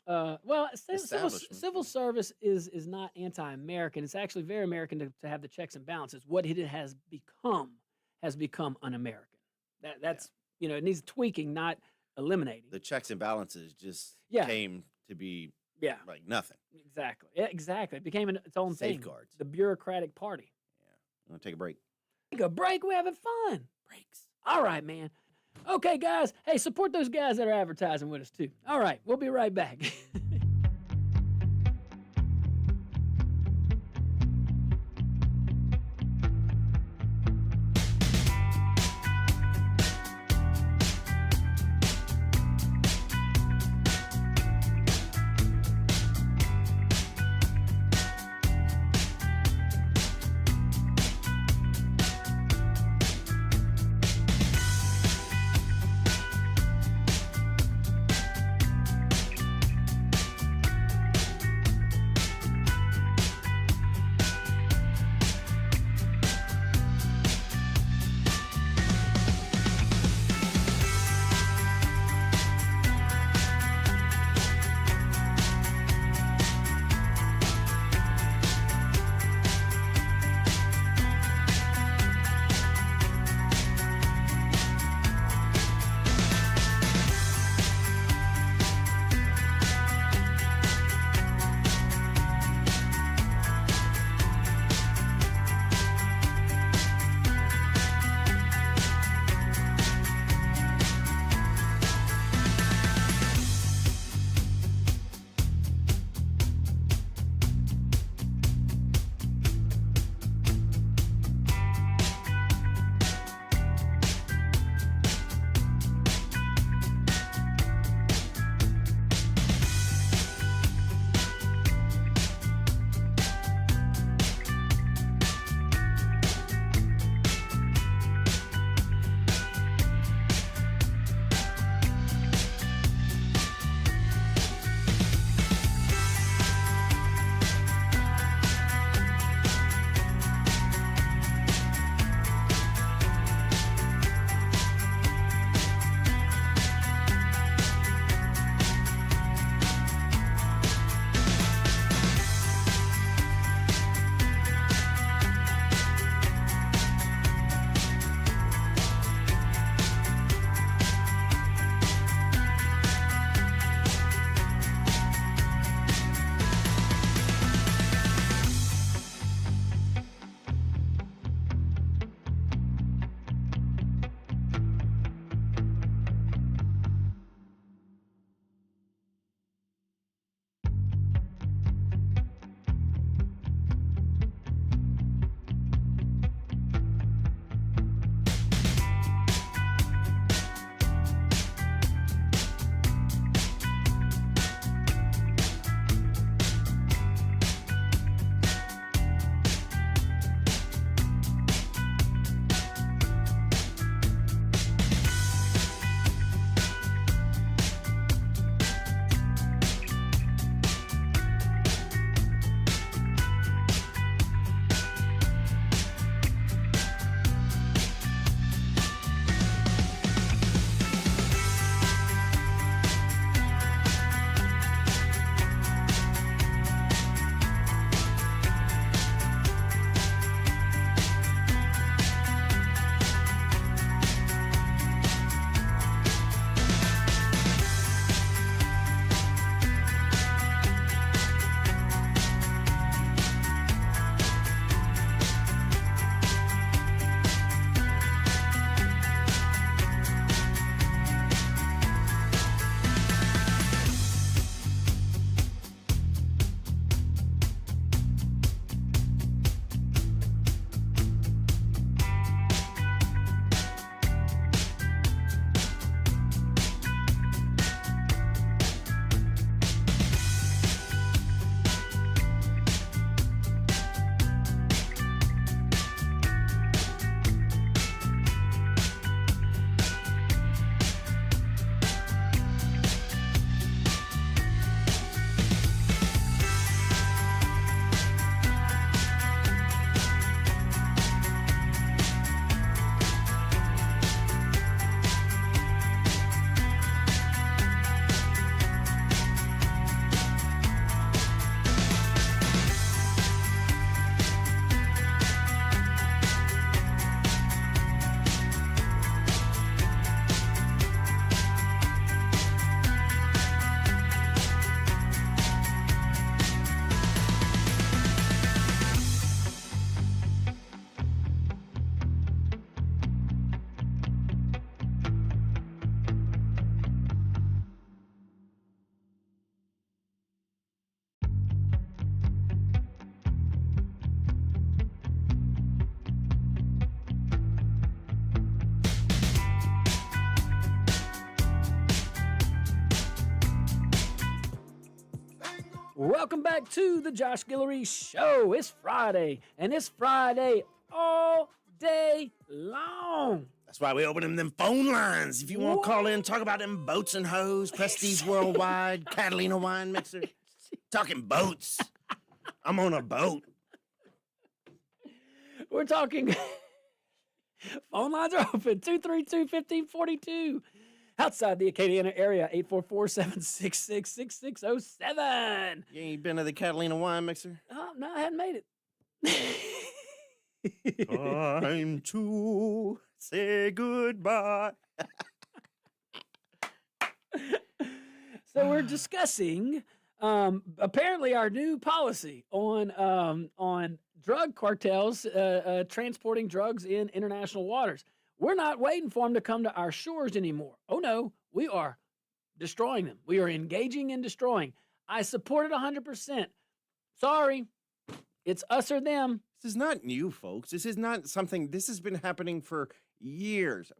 Establishment. Civil service is not anti-American. It's actually very American to have the checks and balances. What it has become un-American. That's it needs tweaking, not eliminating. The checks and balances just Yeah. came to be Yeah, like nothing. exactly. Yeah, exactly. It became its own thing. Safeguards. The bureaucratic party. Yeah. You want to take a break? Take a break. We're having fun. Breaks. All right, man. Okay, guys. Hey, support those guys that are advertising with us, too. All right, we'll be right back. Welcome back to the Josh Guillory Show. It's Friday, and it's Friday all day long. That's why we open them phone lines. If you want to call in, talk about them boats and hoes, Prestige Worldwide, Catalina Wine Mixer. Talking boats. I'm on a boat. We're talking. Phone lines are open 232-1542. Outside the Acadiana area, 844-766-6607. You ain't been to the Catalina Wine Mixer? Oh, no, I hadn't made it. Time to say goodbye. So we're discussing apparently our new policy on drug cartels transporting drugs in international waters. We're not waiting for them to come to our shores anymore. Oh no, we are destroying them. We are engaging in destroying. I support it 100%. Sorry, it's us or them. This is not new, folks. This is not something. This has been happening for years.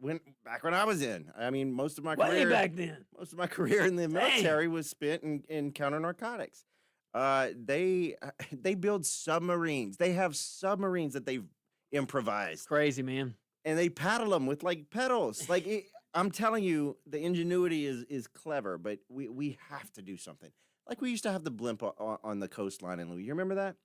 Back when I was in, I mean, most of my Way career back then. Most of my career in the military was spent in counter narcotics. They build submarines. They have submarines that they've improvised, Crazy, man. and they paddle them with like pedals. I'm telling you, the ingenuity is clever, but we have to do something. Like we used to have the blimp on the coastline in Louis. You remember that?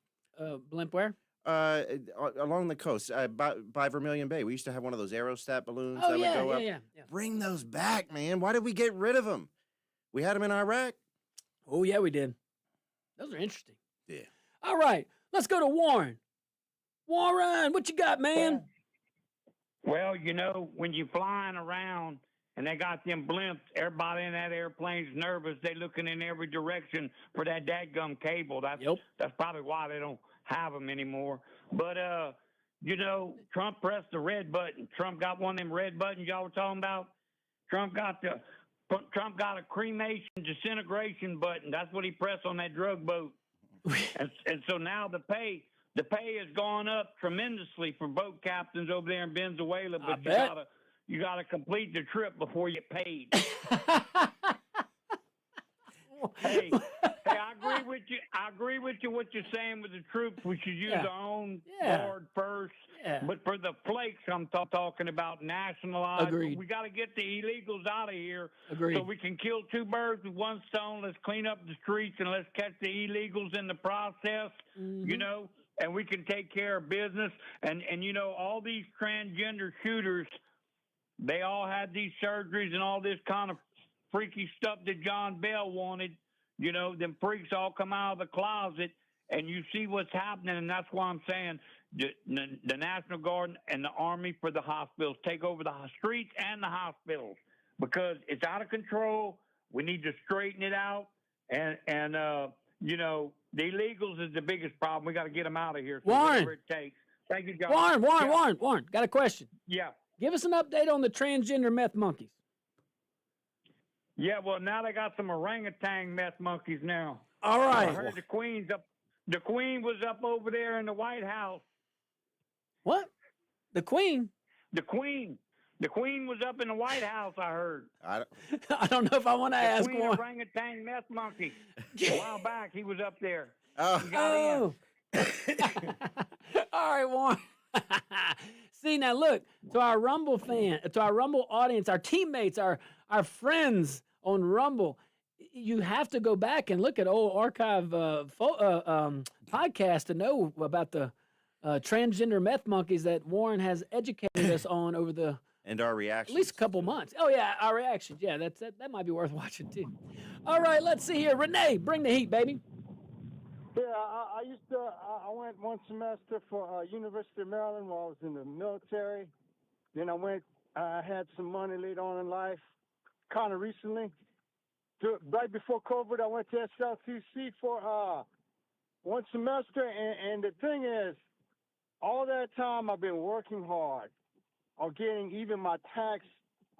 Blimp where? Along the coast, by Vermilion Bay, we used to have one of those aerostat balloons Oh, that yeah, would go up. yeah. Bring those back, man. Why did we get rid of them? We had them in Iraq. Oh, yeah, we did. Those are interesting. Yeah. All right, let's go to Warren. Warren, what you got, man? Well, you know, when you're flying around and they got them blimps, everybody in that airplane's nervous. They looking in every direction for that dadgum cable. That's probably why they don't have them anymore. But, you know, Trump pressed the red button. Trump got one of them red buttons y'all were talking about. Trump got a cremation disintegration button. That's what he pressed on that drug boat. and so now the pay has gone up tremendously for boat captains over there in Venezuela, but you gotta complete the trip before you get paid. Hey, I agree with you. What you're saying with the troops, we should use our own board first. Yeah. But for the flakes, I'm talking about nationalized. Agreed. We got to get the illegals out of here. Agreed. So we can kill two birds with one stone. Let's clean up the streets and let's catch the illegals in the process. Mm-hmm. You know, and we can take care of business. And you know, all these transgender shooters, they all had these surgeries and all this kind of freaky stuff that John Bell wanted. You know, them freaks all come out of the closet, and you see what's happening, and that's why I'm saying the National Guard and the Army for the hospitals take over the streets and the hospitals because it's out of control. We need to straighten it out, and you know, the illegals is the biggest problem. We got to get them out of here. So Warren. whatever it takes. Thank you, guys. Warren, got a question. Yeah. Give us an update on the transgender meth monkeys. Yeah, well, now they got some orangutan meth monkeys now. All right. I heard the Queen was up over there in the White House. What? The Queen? The Queen was up in the White House, I heard. I don't, I don't know if I want to ask Queen Warren. orangutan meth monkey. A while back, he was up there. oh, He got in. All right, Warren. See, now look, to our Rumble audience, our teammates, our friends on Rumble, you have to go back and look at old archive podcasts to know about the transgender meth monkeys that Warren has educated us on over the and our reaction. at least a couple months. Oh yeah, our reactions. Yeah, that might be worth watching too. All right, let's see here. Renee, bring the heat, baby. Yeah, I went one semester for University of Maryland while I was in the military. Then I had some money later on in life, kind of recently. Right before COVID, I went to SLCC for one semester. And the thing is, all that time I've been working hard on getting even my tax,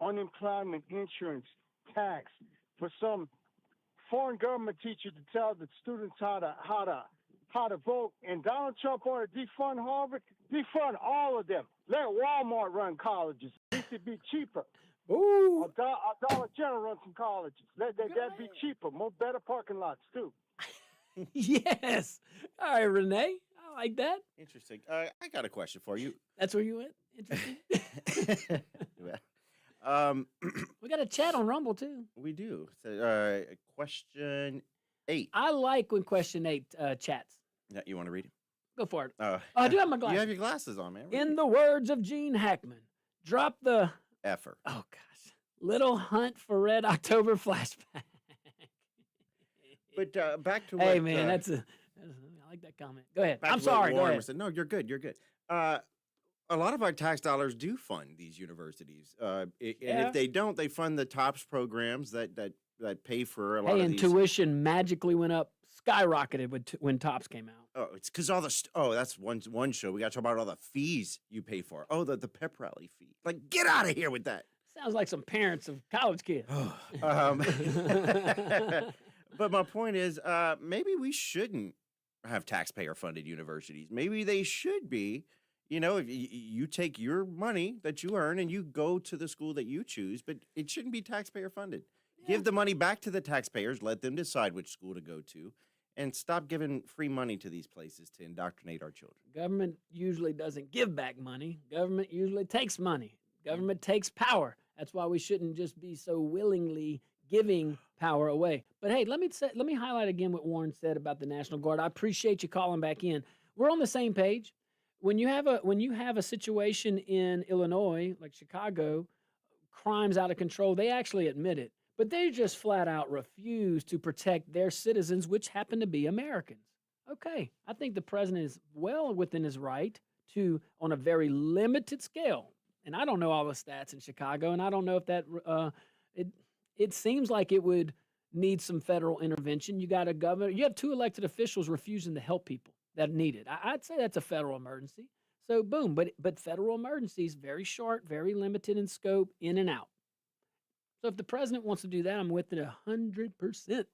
unemployment insurance tax for some foreign government teacher to tell the students how to vote. And Donald Trump wanted to defund Harvard, defund all of them. Let Walmart run colleges. It should be cheaper. Ooh. Dollar General run some colleges. That'd be cheaper. More better parking lots too. Yes. All right, Renee. I like that. Interesting. I got a question for you. That's where you went. Interesting. um, We got a chat on Rumble too. we do. So, question 8. I like when question 8 chats. Yeah, you want to read it? Go for it. Oh, I do have my You glasses. have your glasses on, man. In the words of Gene Hackman, drop the Effer. oh gosh, little hunt for Red October flashback. But back to what. Hey man, I like that comment. Go ahead. back I'm to what sorry. Go Warren ahead. was saying. No, you're good. You're good. A lot of our tax dollars do fund these universities, and Yeah. if they don't, they fund the TOPS programs that pay for a lot Hey, of and these. tuition magically went up, skyrocketed when Tops came out. Oh, it's because all the that's one show. We got to talk about all the fees you pay for. Oh, the pep rally fee. Like, get out of here with that. Sounds like some parents of college kids. But my point is, maybe we shouldn't have taxpayer-funded universities. Maybe they should be. You know, if you take your money that you earn and you go to the school that you choose, but it shouldn't be taxpayer-funded. Give the money back to the taxpayers. Let them decide which school to go to, and stop giving free money to these places to indoctrinate our children. Government usually doesn't give back money. Government usually takes money. Government takes power. That's why we shouldn't just be so willingly giving power away. But hey, let me highlight again what Warren said about the National Guard. I appreciate you calling back in. We're on the same page. When you have a situation in Illinois, like Chicago, crime's out of control, they actually admit it. But they just flat out refuse to protect their citizens, which happen to be Americans. Okay, I think the president is well within his right to, on a very limited scale, and I don't know all the stats in Chicago, and I don't know if that it seems like it would need some federal intervention. You got a governor, you have 2 elected officials refusing to help people that need it. I'd say that's a federal emergency. So boom, but federal emergencies, very short, very limited in scope, in and out. So if the president wants to do that, I'm with it 100%.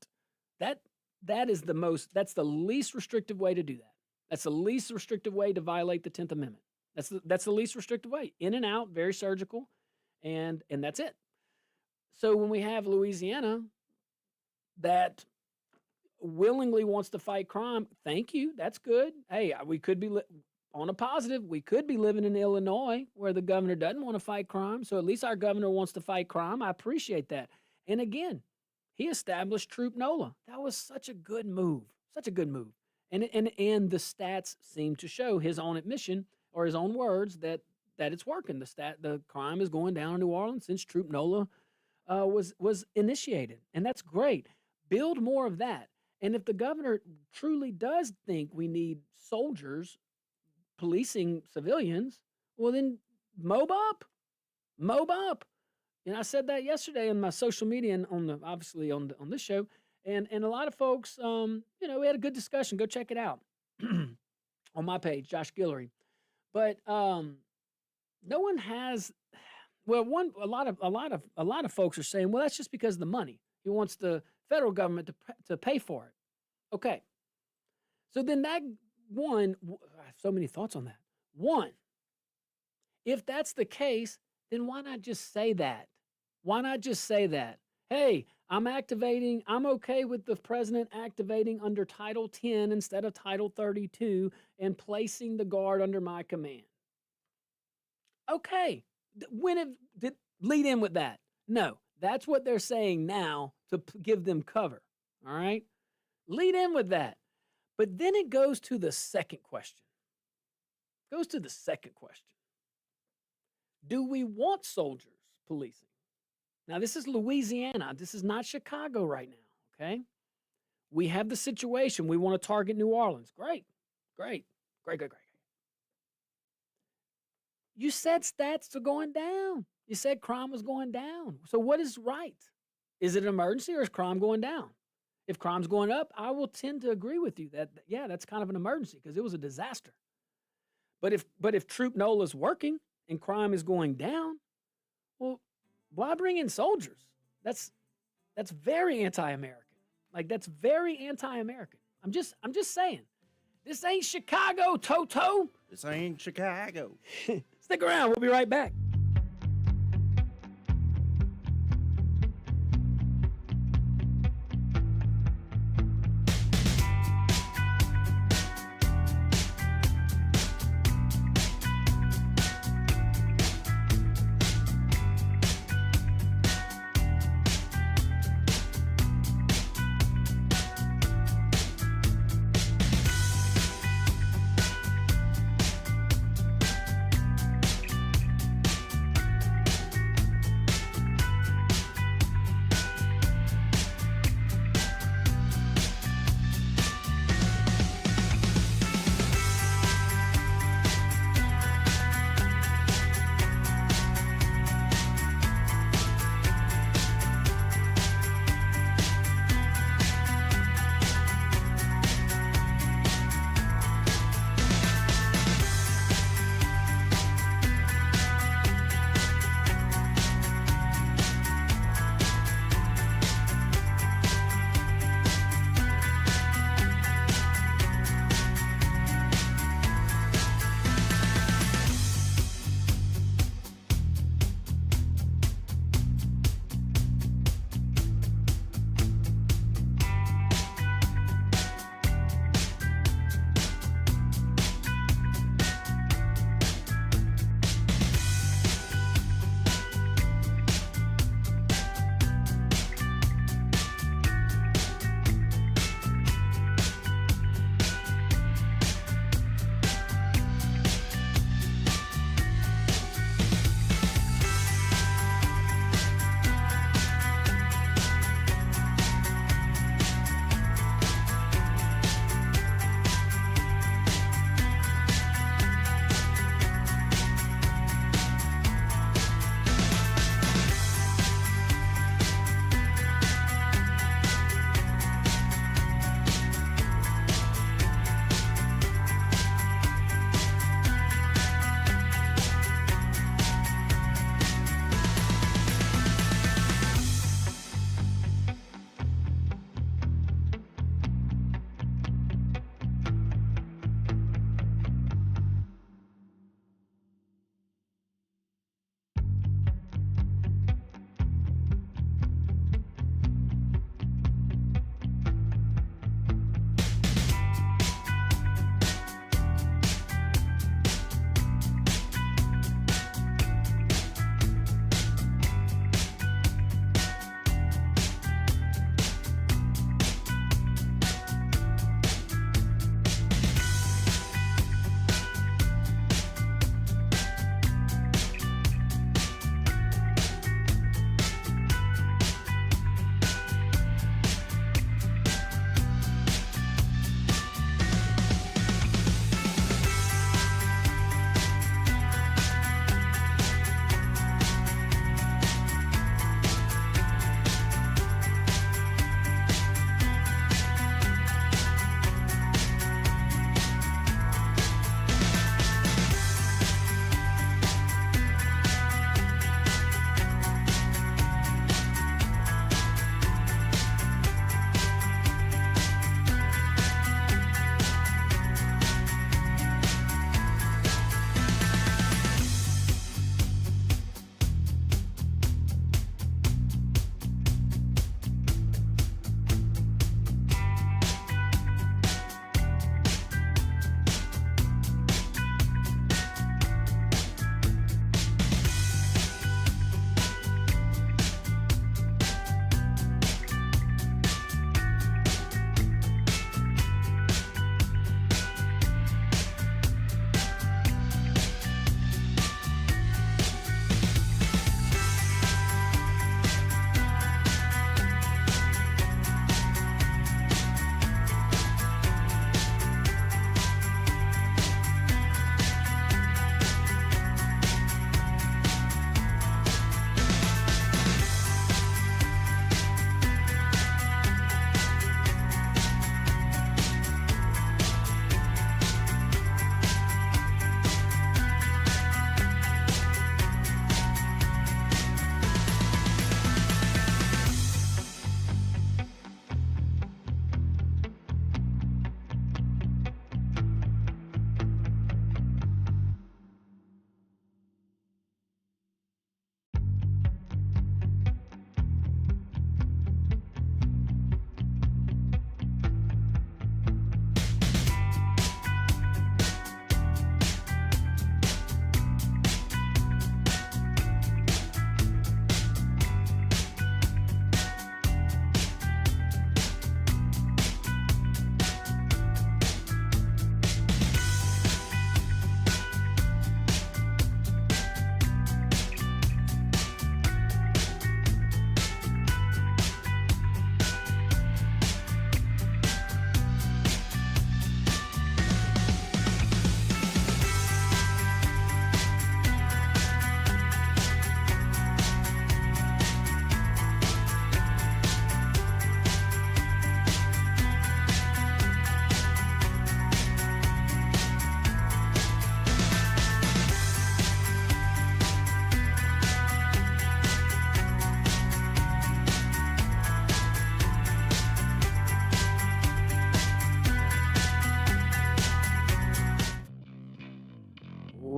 That's the least restrictive way to do that. That's the least restrictive way to violate the 10th Amendment. That's the least restrictive way. In and out, very surgical, and that's it. So when we have Louisiana that willingly wants to fight crime, thank you. That's good. Hey, we could be on a positive. We could be living in Illinois where the governor doesn't want to fight crime. So at least our governor wants to fight crime. I appreciate that. And again, he established Troop NOLA. That was such a good move. Such a good move. And the stats seem to show his own admission or his own words that it's working. The crime is going down in New Orleans since Troop NOLA was initiated. And that's great. Build more of that. And if the governor truly does think we need soldiers policing civilians, well then mob up. And I said that yesterday on my social media and on this show. And a lot of folks, we had a good discussion. Go check it out on my page, Josh Guillory. But no one has. Well, a lot of folks are saying, well, that's just because of the money. He wants the federal government to pay for it. Okay. So then I have so many thoughts on that. One, if that's the case, then why not just say that? Why not just say that? Hey, I'm okay with the president activating under Title 10 instead of Title 32 and placing the Guard under my command. Okay. Lead in with that. No, that's what they're saying now to give them cover. All right? Lead in with that. But then it goes to the second question. Do we want soldiers policing? Now, this is Louisiana. This is not Chicago right now, okay? We have the situation. We want to target New Orleans. Great. You said stats are going down. You said crime was going down. So what is right? Is it an emergency or is crime going down? If crime's going up, I will tend to agree with you that, yeah, that's kind of an emergency because it was a disaster. But if Troop NOLA is working and crime is going down, well, why bring in soldiers? That's very anti-American. Like, that's very anti-American. I'm just saying. This ain't Chicago, Toto. This ain't Chicago. Stick around. We'll be right back.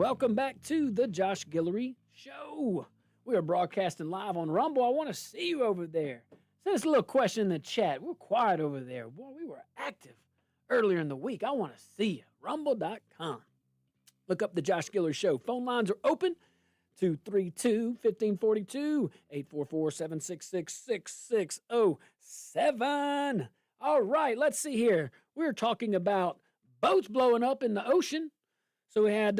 welcome back to the Josh Guillory Show. We are broadcasting live on Rumble. I want to see you over there. Send us a little question in the chat. We're quiet over there. Boy, we were active earlier in the week. I want to see you. Rumble.com. Look up the Josh Guillory Show. Phone lines are open. 232-1542, 844-766-6607. All right, let's see here. We're talking about boats blowing up in the ocean. So we had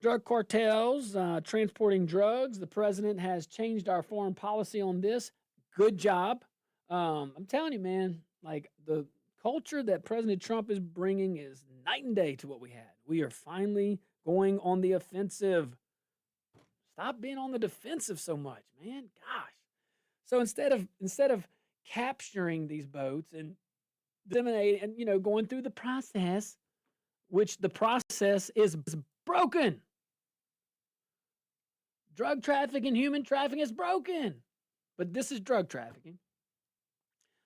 drug cartels transporting drugs. The president has changed our foreign policy on this. Good job. I'm telling you, man, like the culture that President Trump is bringing is night and day to what we had. We are finally going on the offensive. Stop being on the defensive so much, man. Gosh. So instead of capturing these boats and disseminating and going through the process, which the process is broken. Drug trafficking, human trafficking is broken. But this is drug trafficking.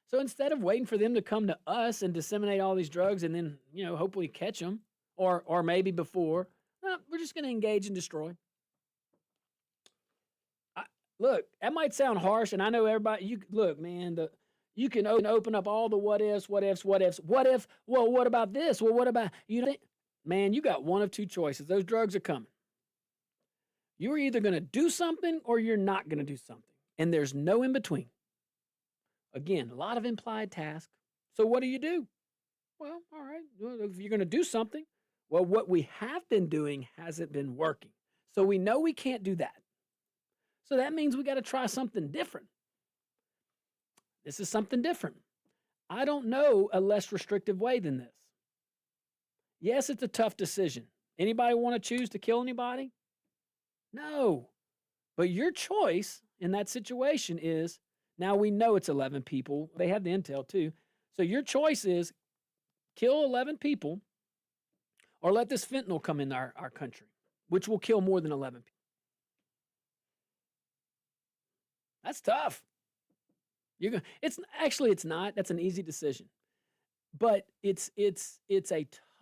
So instead of waiting for them to come to us and disseminate all these drugs and then, hopefully catch them or maybe before, we're just going to engage and destroy. Look, that might sound harsh, and I know everybody. Look, man. You can open up all the what ifs. What if? Well, what about this? Well, what about you? Man, you got one of two choices. Those drugs are coming. You're either going to do something or you're not going to do something, and there's no in between. Again, a lot of implied task. So what do? Well, all right. Well, if you're going to do something, well, what we have been doing hasn't been working, so we know we can't do that. So that means we got to try something different. This is something different. I don't know a less restrictive way than this. Yes, it's a tough decision. Anybody want to choose to kill anybody? No. But your choice in that situation is, now we know it's 11 people. They have the intel too. So your choice is kill 11 people or let this fentanyl come in our country, which will kill more than 11 people. That's tough. It's not. That's an easy decision, but it's a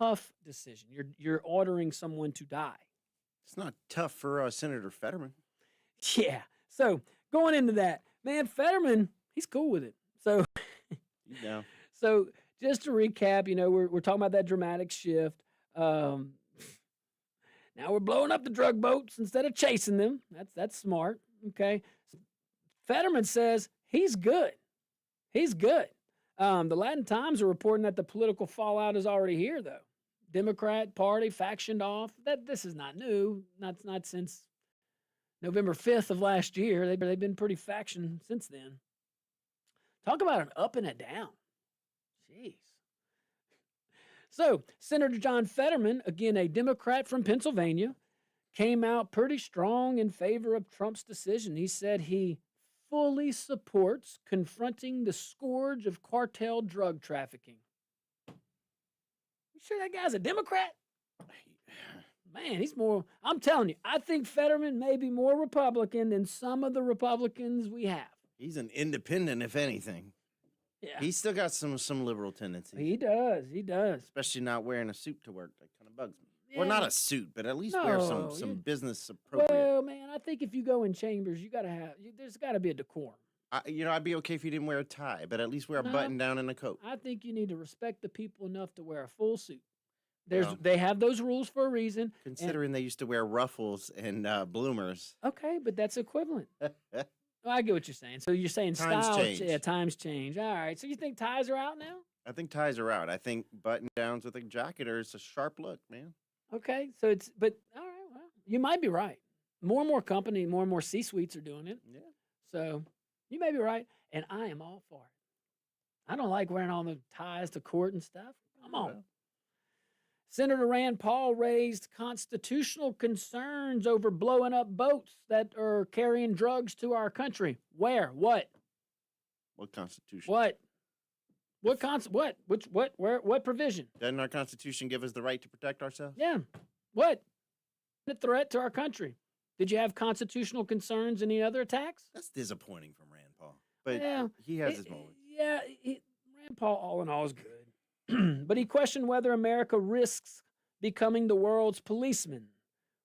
tough decision. You're ordering someone to die. It's not tough for Senator Fetterman. Yeah. So going into that, man, Fetterman, he's cool with it. So, So just to recap, we're talking about that dramatic shift. Now we're blowing up the drug boats instead of chasing them. That's smart. Okay. Fetterman says he's good. He's good. The Latin Times are reporting that the political fallout is already here, though. Democrat Party factioned off. This is not new. Not since November 5th of last year. They've been pretty faction since then. Talk about an up and a down. Jeez. So Senator John Fetterman, again a Democrat from Pennsylvania, came out pretty strong in favor of Trump's decision. He said he fully supports confronting the scourge of cartel drug trafficking. You sure that guy's a Democrat? Man, he's more, I'm telling you, I think Fetterman may be more Republican than some of the Republicans we have. He's an independent, if anything. Yeah. He's still got some liberal tendencies. He does. Especially not wearing a suit to work. That kind of bugs me. Yeah. Well, not a suit, but at least wear some business appropriate. Well, man, I think if you go in chambers, there's got to be a decorum. I'd be okay if you didn't wear a tie, but at least wear a button down and a coat. I think you need to respect the people enough to wear a full suit. Well, They have those rules for a reason. Considering they used to wear ruffles and bloomers. Okay, but that's equivalent. Well, I get what you're saying. So you're saying Times style, change. yeah, times change. All right. So you think ties are out now? I think ties are out. I think button downs with a jacket are a sharp look, man. Okay. So all right. Well, you might be right. More and more company, more and more C-suites are doing it. Yeah. So you may be right, and I am all for it. I don't like wearing all the ties to court and stuff. Come on. Well. Senator Rand Paul raised constitutional concerns over blowing up boats that are carrying drugs to our country. Where? What? What constitution? What? What provision? Doesn't our Constitution give us the right to protect ourselves? Yeah. What? A threat to our country. Did you have constitutional concerns? Any other attacks? That's disappointing from Rand Paul. But Yeah. he has his moments. Yeah, Rand Paul, all in all, is good. But he questioned whether America risks becoming the world's policeman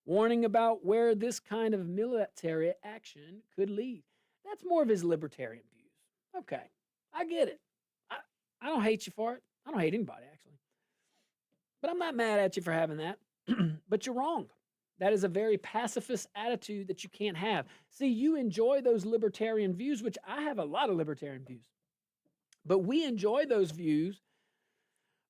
warning about where this kind of military action could lead. That's more of his libertarian views. Okay, I get it. I don't hate you for it. I don't hate anybody, actually. But I'm not mad at you for having that. But you're wrong. That is a very pacifist attitude that you can't have. See, you enjoy those libertarian views, which I have a lot of libertarian views. But we enjoy those views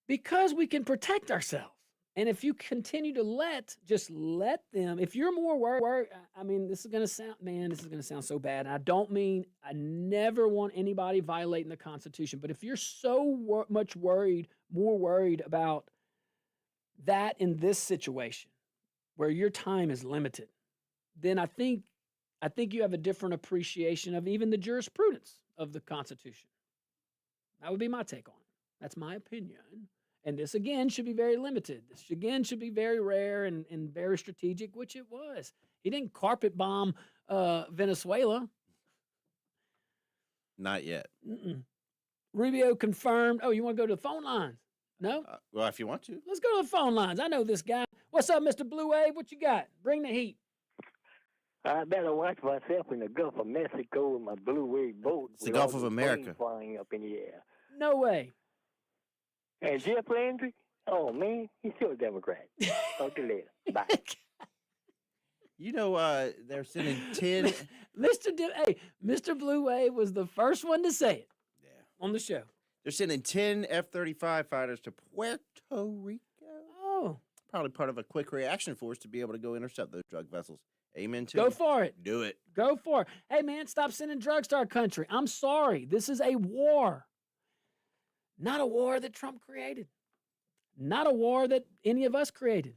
because we can protect ourselves. And if you continue to just let them, if you're more worried, I mean, this is going to sound so bad. And I never want anybody violating the Constitution. But if you're so much more worried about that in this situation, where your time is limited, then I think you have a different appreciation of even the jurisprudence of the Constitution. That would be my take on it. That's my opinion. And this, again, should be very limited. This, again, should be very rare and very strategic, which it was. He didn't carpet bomb Venezuela. Not yet. Rubio confirmed. Oh, you want to go to the phone lines? No? Well, if you want to. Let's go to the phone lines. I know this guy. What's up, Mr. Blue Wave? What you got? Bring the heat. I better watch myself in the Gulf of Mexico with my blue wave boat. It's the Gulf of America. Flying up in the air. No way. And Jeff Landry? Oh, man, he's still a Democrat. Talk to you later. Bye. You know, they're sending 10. Mr. Blue Wave was the first one to say it on the show. They're sending 10 F-35 fighters to Puerto Rico. Oh. Probably part of a quick reaction force to be able to go intercept those drug vessels. Amen to Go for it. Do it. Go for it. Hey, man, stop sending drugs to our country. I'm sorry. This is a war. Not a war that Trump created. Not a war that any of us created.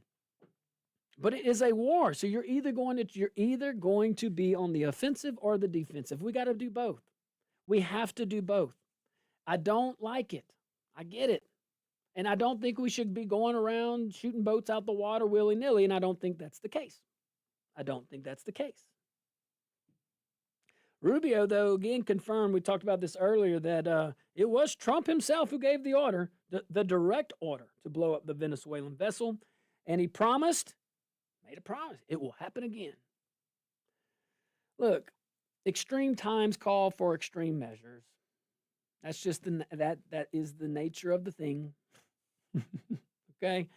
But it is a war. So you're either going to be on the offensive or the defensive. We got to do both. We have to do both. I don't like it. I get it. And I don't think we should be going around shooting boats out the water willy-nilly, and I don't think that's the case. Rubio, though, again confirmed, we talked about this earlier, that it was Trump himself who gave the order, the direct order to blow up the Venezuelan vessel. And he made a promise, it will happen again. Look, extreme times call for extreme measures. That's just that is the nature of the thing. Okay?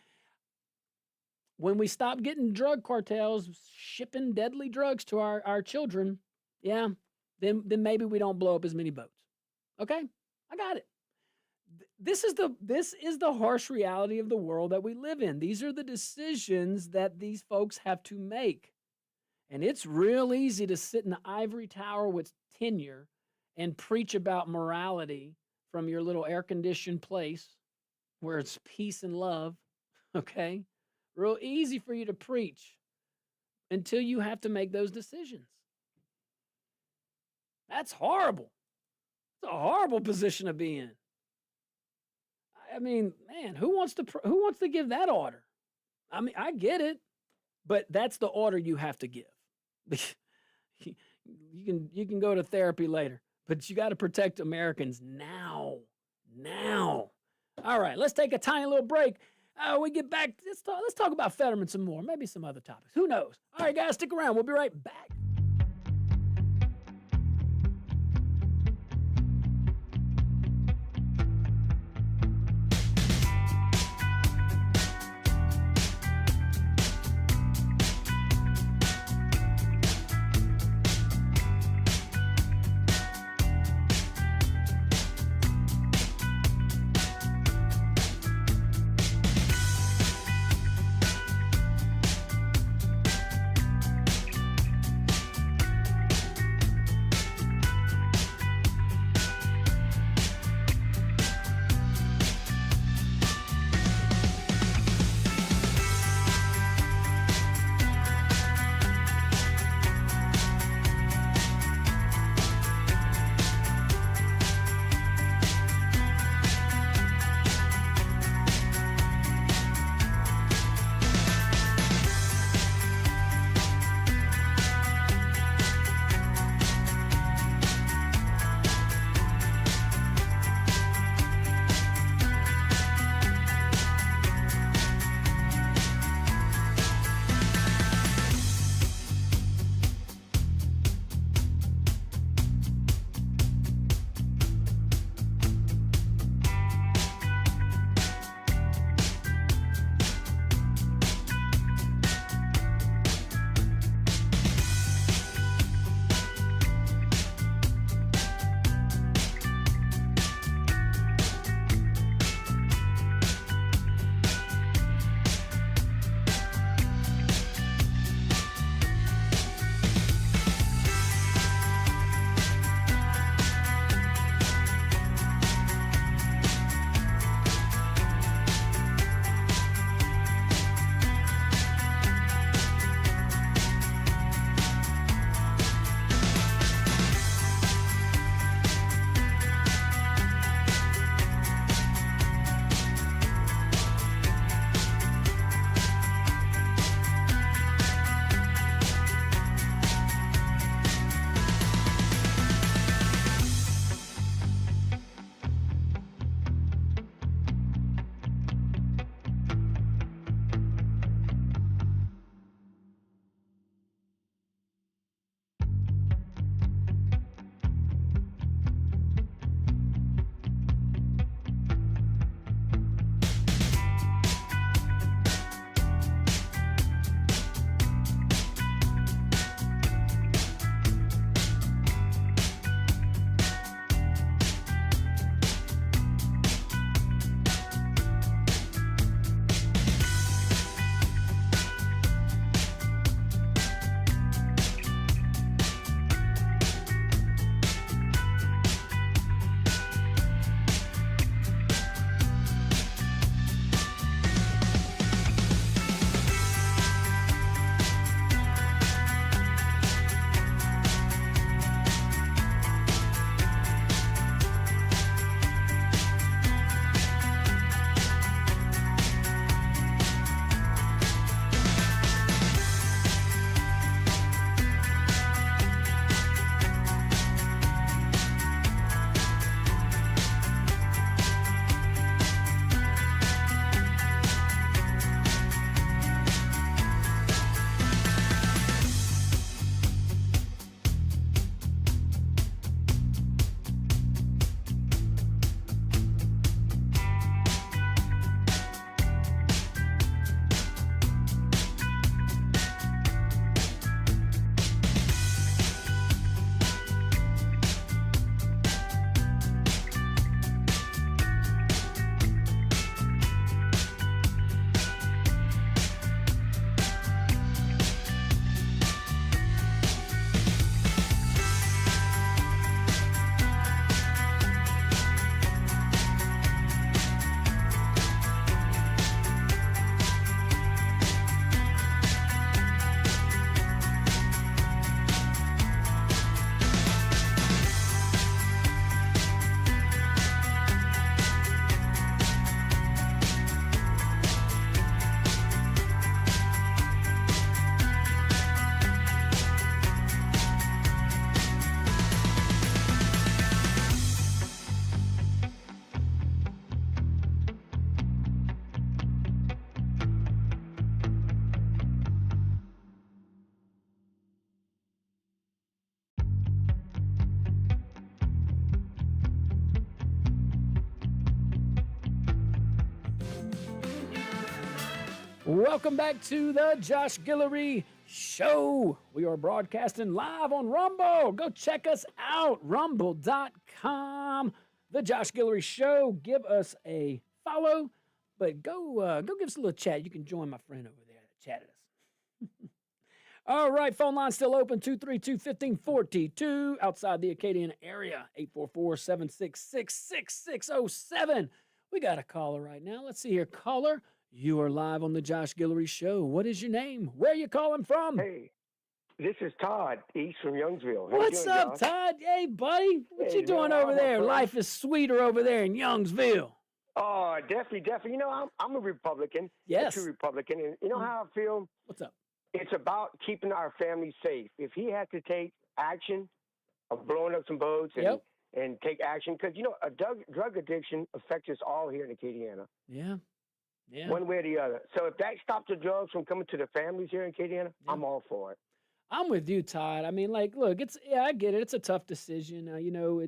When we stop getting drug cartels shipping deadly drugs to our children, then maybe we don't blow up as many boats. Okay? I got it. This is the harsh reality of the world that we live in. These are the decisions that these folks have to make. And it's real easy to sit in the ivory tower with tenure and preach about morality from your little air-conditioned place where it's peace and love, okay? Real easy for you to preach until you have to make those decisions. That's horrible. It's a horrible position to be in. I mean, man, who wants to give that order? I mean, I get it, but that's the order you have to give. You can go to therapy later, but you got to protect Americans now. All right, let's take a tiny little break. We get back. Let's talk about Fetterman some more, maybe some other topics. Who knows? All right, guys, stick around. We'll be right back. Welcome back to the Josh Guillory Show. We are broadcasting live on Rumble. Go check us out, rumble.com. The Josh Guillory Show. Give us a follow, but go give us a little chat. You can join my friend over there that chatted us. All right, phone line still open, 232-1542, outside the Acadiana area, 844-766-6607. We got a caller right now. Let's see here. Caller, you are live on the Josh Guillory Show. What is your name? Where are you calling from? Hey, this is Todd, east from Youngsville. How What's you doing, up, Josh? Todd? Hey, buddy. What Hey, you doing man, over I'm there? up, Life is sweeter over there in Youngsville. Oh, definitely. You know, I'm a Republican. Yes. A true Republican. And you know how I feel? What's up? It's about keeping our family safe. If he had to take action of blowing up some boats and take action, because, you know, a drug addiction affects us all here in Acadiana. Yeah. Yeah. One way or the other. So if that stops the drugs from coming to the families here in Acadiana, I'm all for it. I'm with you, Todd. I mean, like, look, I get it. It's a tough decision. You know,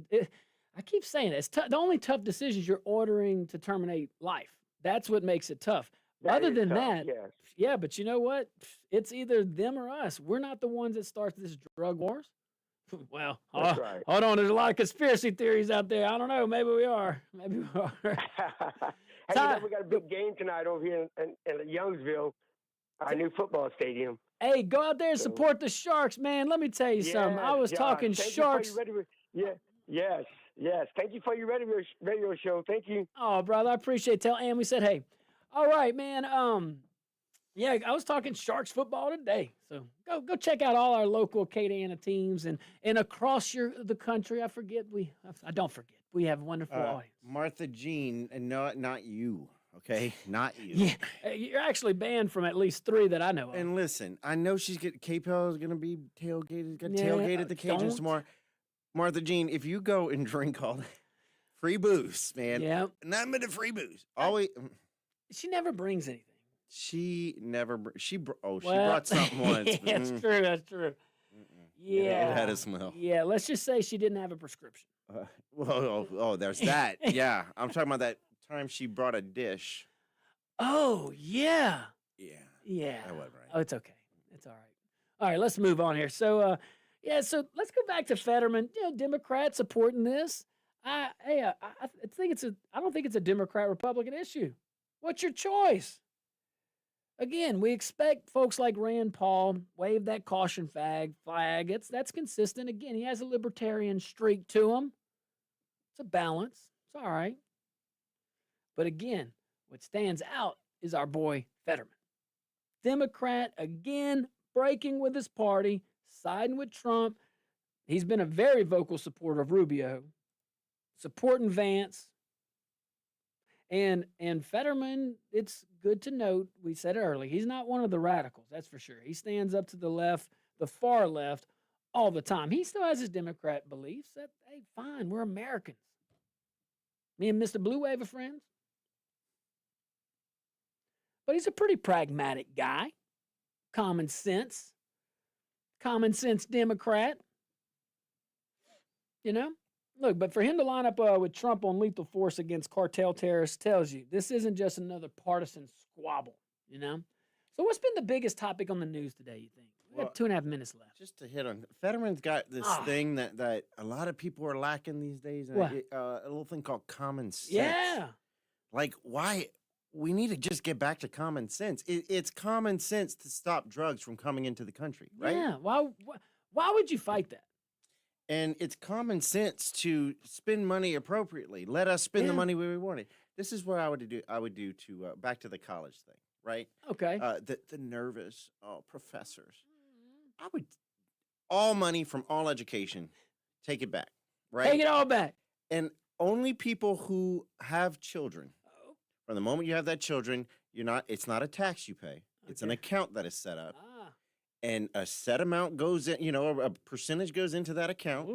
I keep saying it. It's the only tough decision is you're ordering to terminate life. That's what makes it tough. Other than that, yes. yeah, but you know what? It's either them or us. We're not the ones that start this drug wars. Well, That's right. hold on. There's a lot of conspiracy theories out there. I don't know. Maybe we are. Maybe we are. Hey, you know, we got a big game tonight over here in Youngsville, our new football stadium. Hey, go out there and support the Sharks, man. Let me tell you something. I was talking Sharks. Yes. Thank you for your radio show. Thank you. Oh, brother, I appreciate it. Tell Ann we said, hey. All right, man. Yeah, I was talking Sharks football today. So go check out all our local Acadiana teams and across the country. I don't forget. We have a wonderful audience. Martha Jean, and not you, okay? Not you. Yeah, you're actually banned from at least 3 that I know of. And listen, I know K-Pel is going to be tailgated at the Cajuns don't. tomorrow. Martha Jean, if you go and drink all that free booze, man. Yeah. Nothing but the free booze. Always. She never brings anything. She brought something once. But, That's true. That's true. Yeah. It had a smell. Yeah, let's just say she didn't have a prescription. There's that. Yeah, I'm talking about that time she brought a dish. Oh, yeah. Yeah. Yeah. That wasn't right. Oh, it's okay. It's all right. All right, let's move on here. So, so let's go back to Fetterman. You know, Democrats supporting this. I don't think it's a Democrat-Republican issue. What's your choice? Again, we expect folks like Rand Paul wave that caution flag. That's consistent. Again, he has a libertarian streak to him. It's a balance. It's all right. But again, what stands out is our boy Fetterman. Democrat, again, breaking with his party, siding with Trump. He's been a very vocal supporter of Rubio, supporting Vance. And Fetterman, it's good to note, we said it earlier, he's not one of the radicals, that's for sure. He stands up to the left, the far left, all the time. He still has his Democrat beliefs. Hey, fine, we're Americans. Me and Mr. Blue Wave are friends. But he's a pretty pragmatic guy. Common sense Democrat. You know? Look, but for him to line up with Trump on lethal force against cartel terrorists tells you this isn't just another partisan squabble, you know? So what's been the biggest topic on the news today, you think? We got 2.5 minutes left. Just to hit on, Fetterman's got this thing that a lot of people are lacking these days. What? A little thing called common sense. Yeah. Like, why? We need to just get back to common sense. It's common sense to stop drugs from coming into the country, right? Yeah. Why would you fight that? And it's common sense to spend money appropriately. Let us spend the money where we want it. This is what I would do to back to the college thing, right? Okay. The nervous professors. I would all money from all education, take it back, right? Take it all back. And only people who have children. From the moment you have that children, it's not a tax you pay. It's an account that is set up. And a set amount goes in, a percentage goes into that account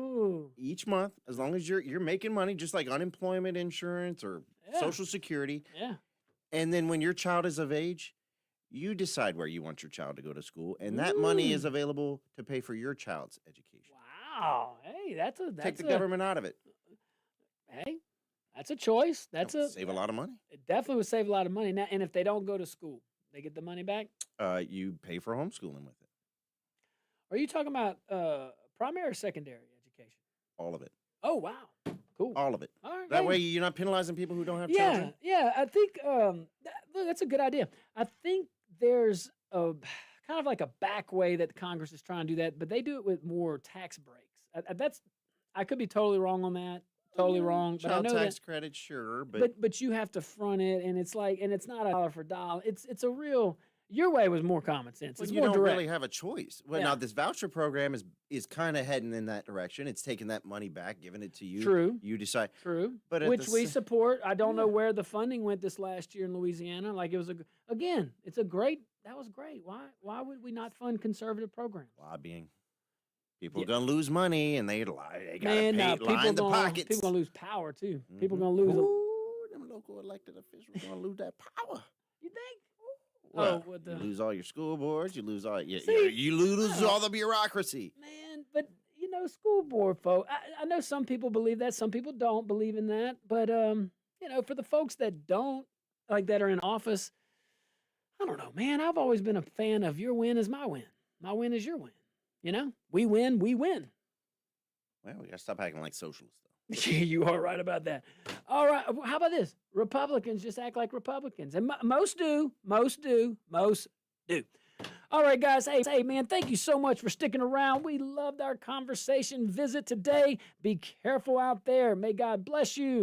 each month, as long as you're making money, just like unemployment insurance or Social Security. Yeah. And then when your child is of age, you decide where you want your child to go to school, and that money is available to pay for your child's education. Wow. Hey, that's Take the government out of it. Hey, that's a choice. Save a lot of money. It definitely would save a lot of money. Now, and if they don't go to school, They get the money back? You pay for homeschooling with it. Are you talking about primary or secondary education? All of it. Oh, wow. Cool. All of it. All right. That hey. way you're not penalizing people who don't have Yeah, children. yeah. I think look, that's a good idea. I think there's a kind of like a back way that Congress is trying to do that, but they do it with more tax breaks. I could be totally wrong on that. Totally wrong. But I Child know tax that, credit, sure, but but you have to front it, and it's like, and it's not a dollar for dollar. It's a real. Your way was more common sense. well, It's you more don't direct. really have a choice. Well, Yeah. now this voucher program is kind of heading in that direction. It's taking that money back, giving it to you. True. You decide. True, But at which the we sa- support. I don't know Yeah. where the funding went this last year in Louisiana. Like it was again, it's a great. That was great. Why would we not fund conservative programs? Lobbying. People Yeah. are gonna lose money, and they lie. They gotta Man, pay, people line the gonna pockets. people gonna lose power too. People Mhm. gonna lose. Ooh, them local elected officials gonna lose that power. You think? Well, with you the lose all your school boards. You lose all See, you lose no. all the bureaucracy. man, but school board folk. I know some people believe that. Some people don't believe in that. But for the folks that don't, like that are in office, I don't know, man. I've always been a fan of your win is my win. My win is your win. We win, we win. Well, we gotta stop acting like socialists, though. You are right about that. All right. How about this? Republicans just act like Republicans. And most do. Most do. Most do. All right, guys. Hey, man, thank you so much for sticking around. We loved our conversation visit today. Be careful out there. May God bless you.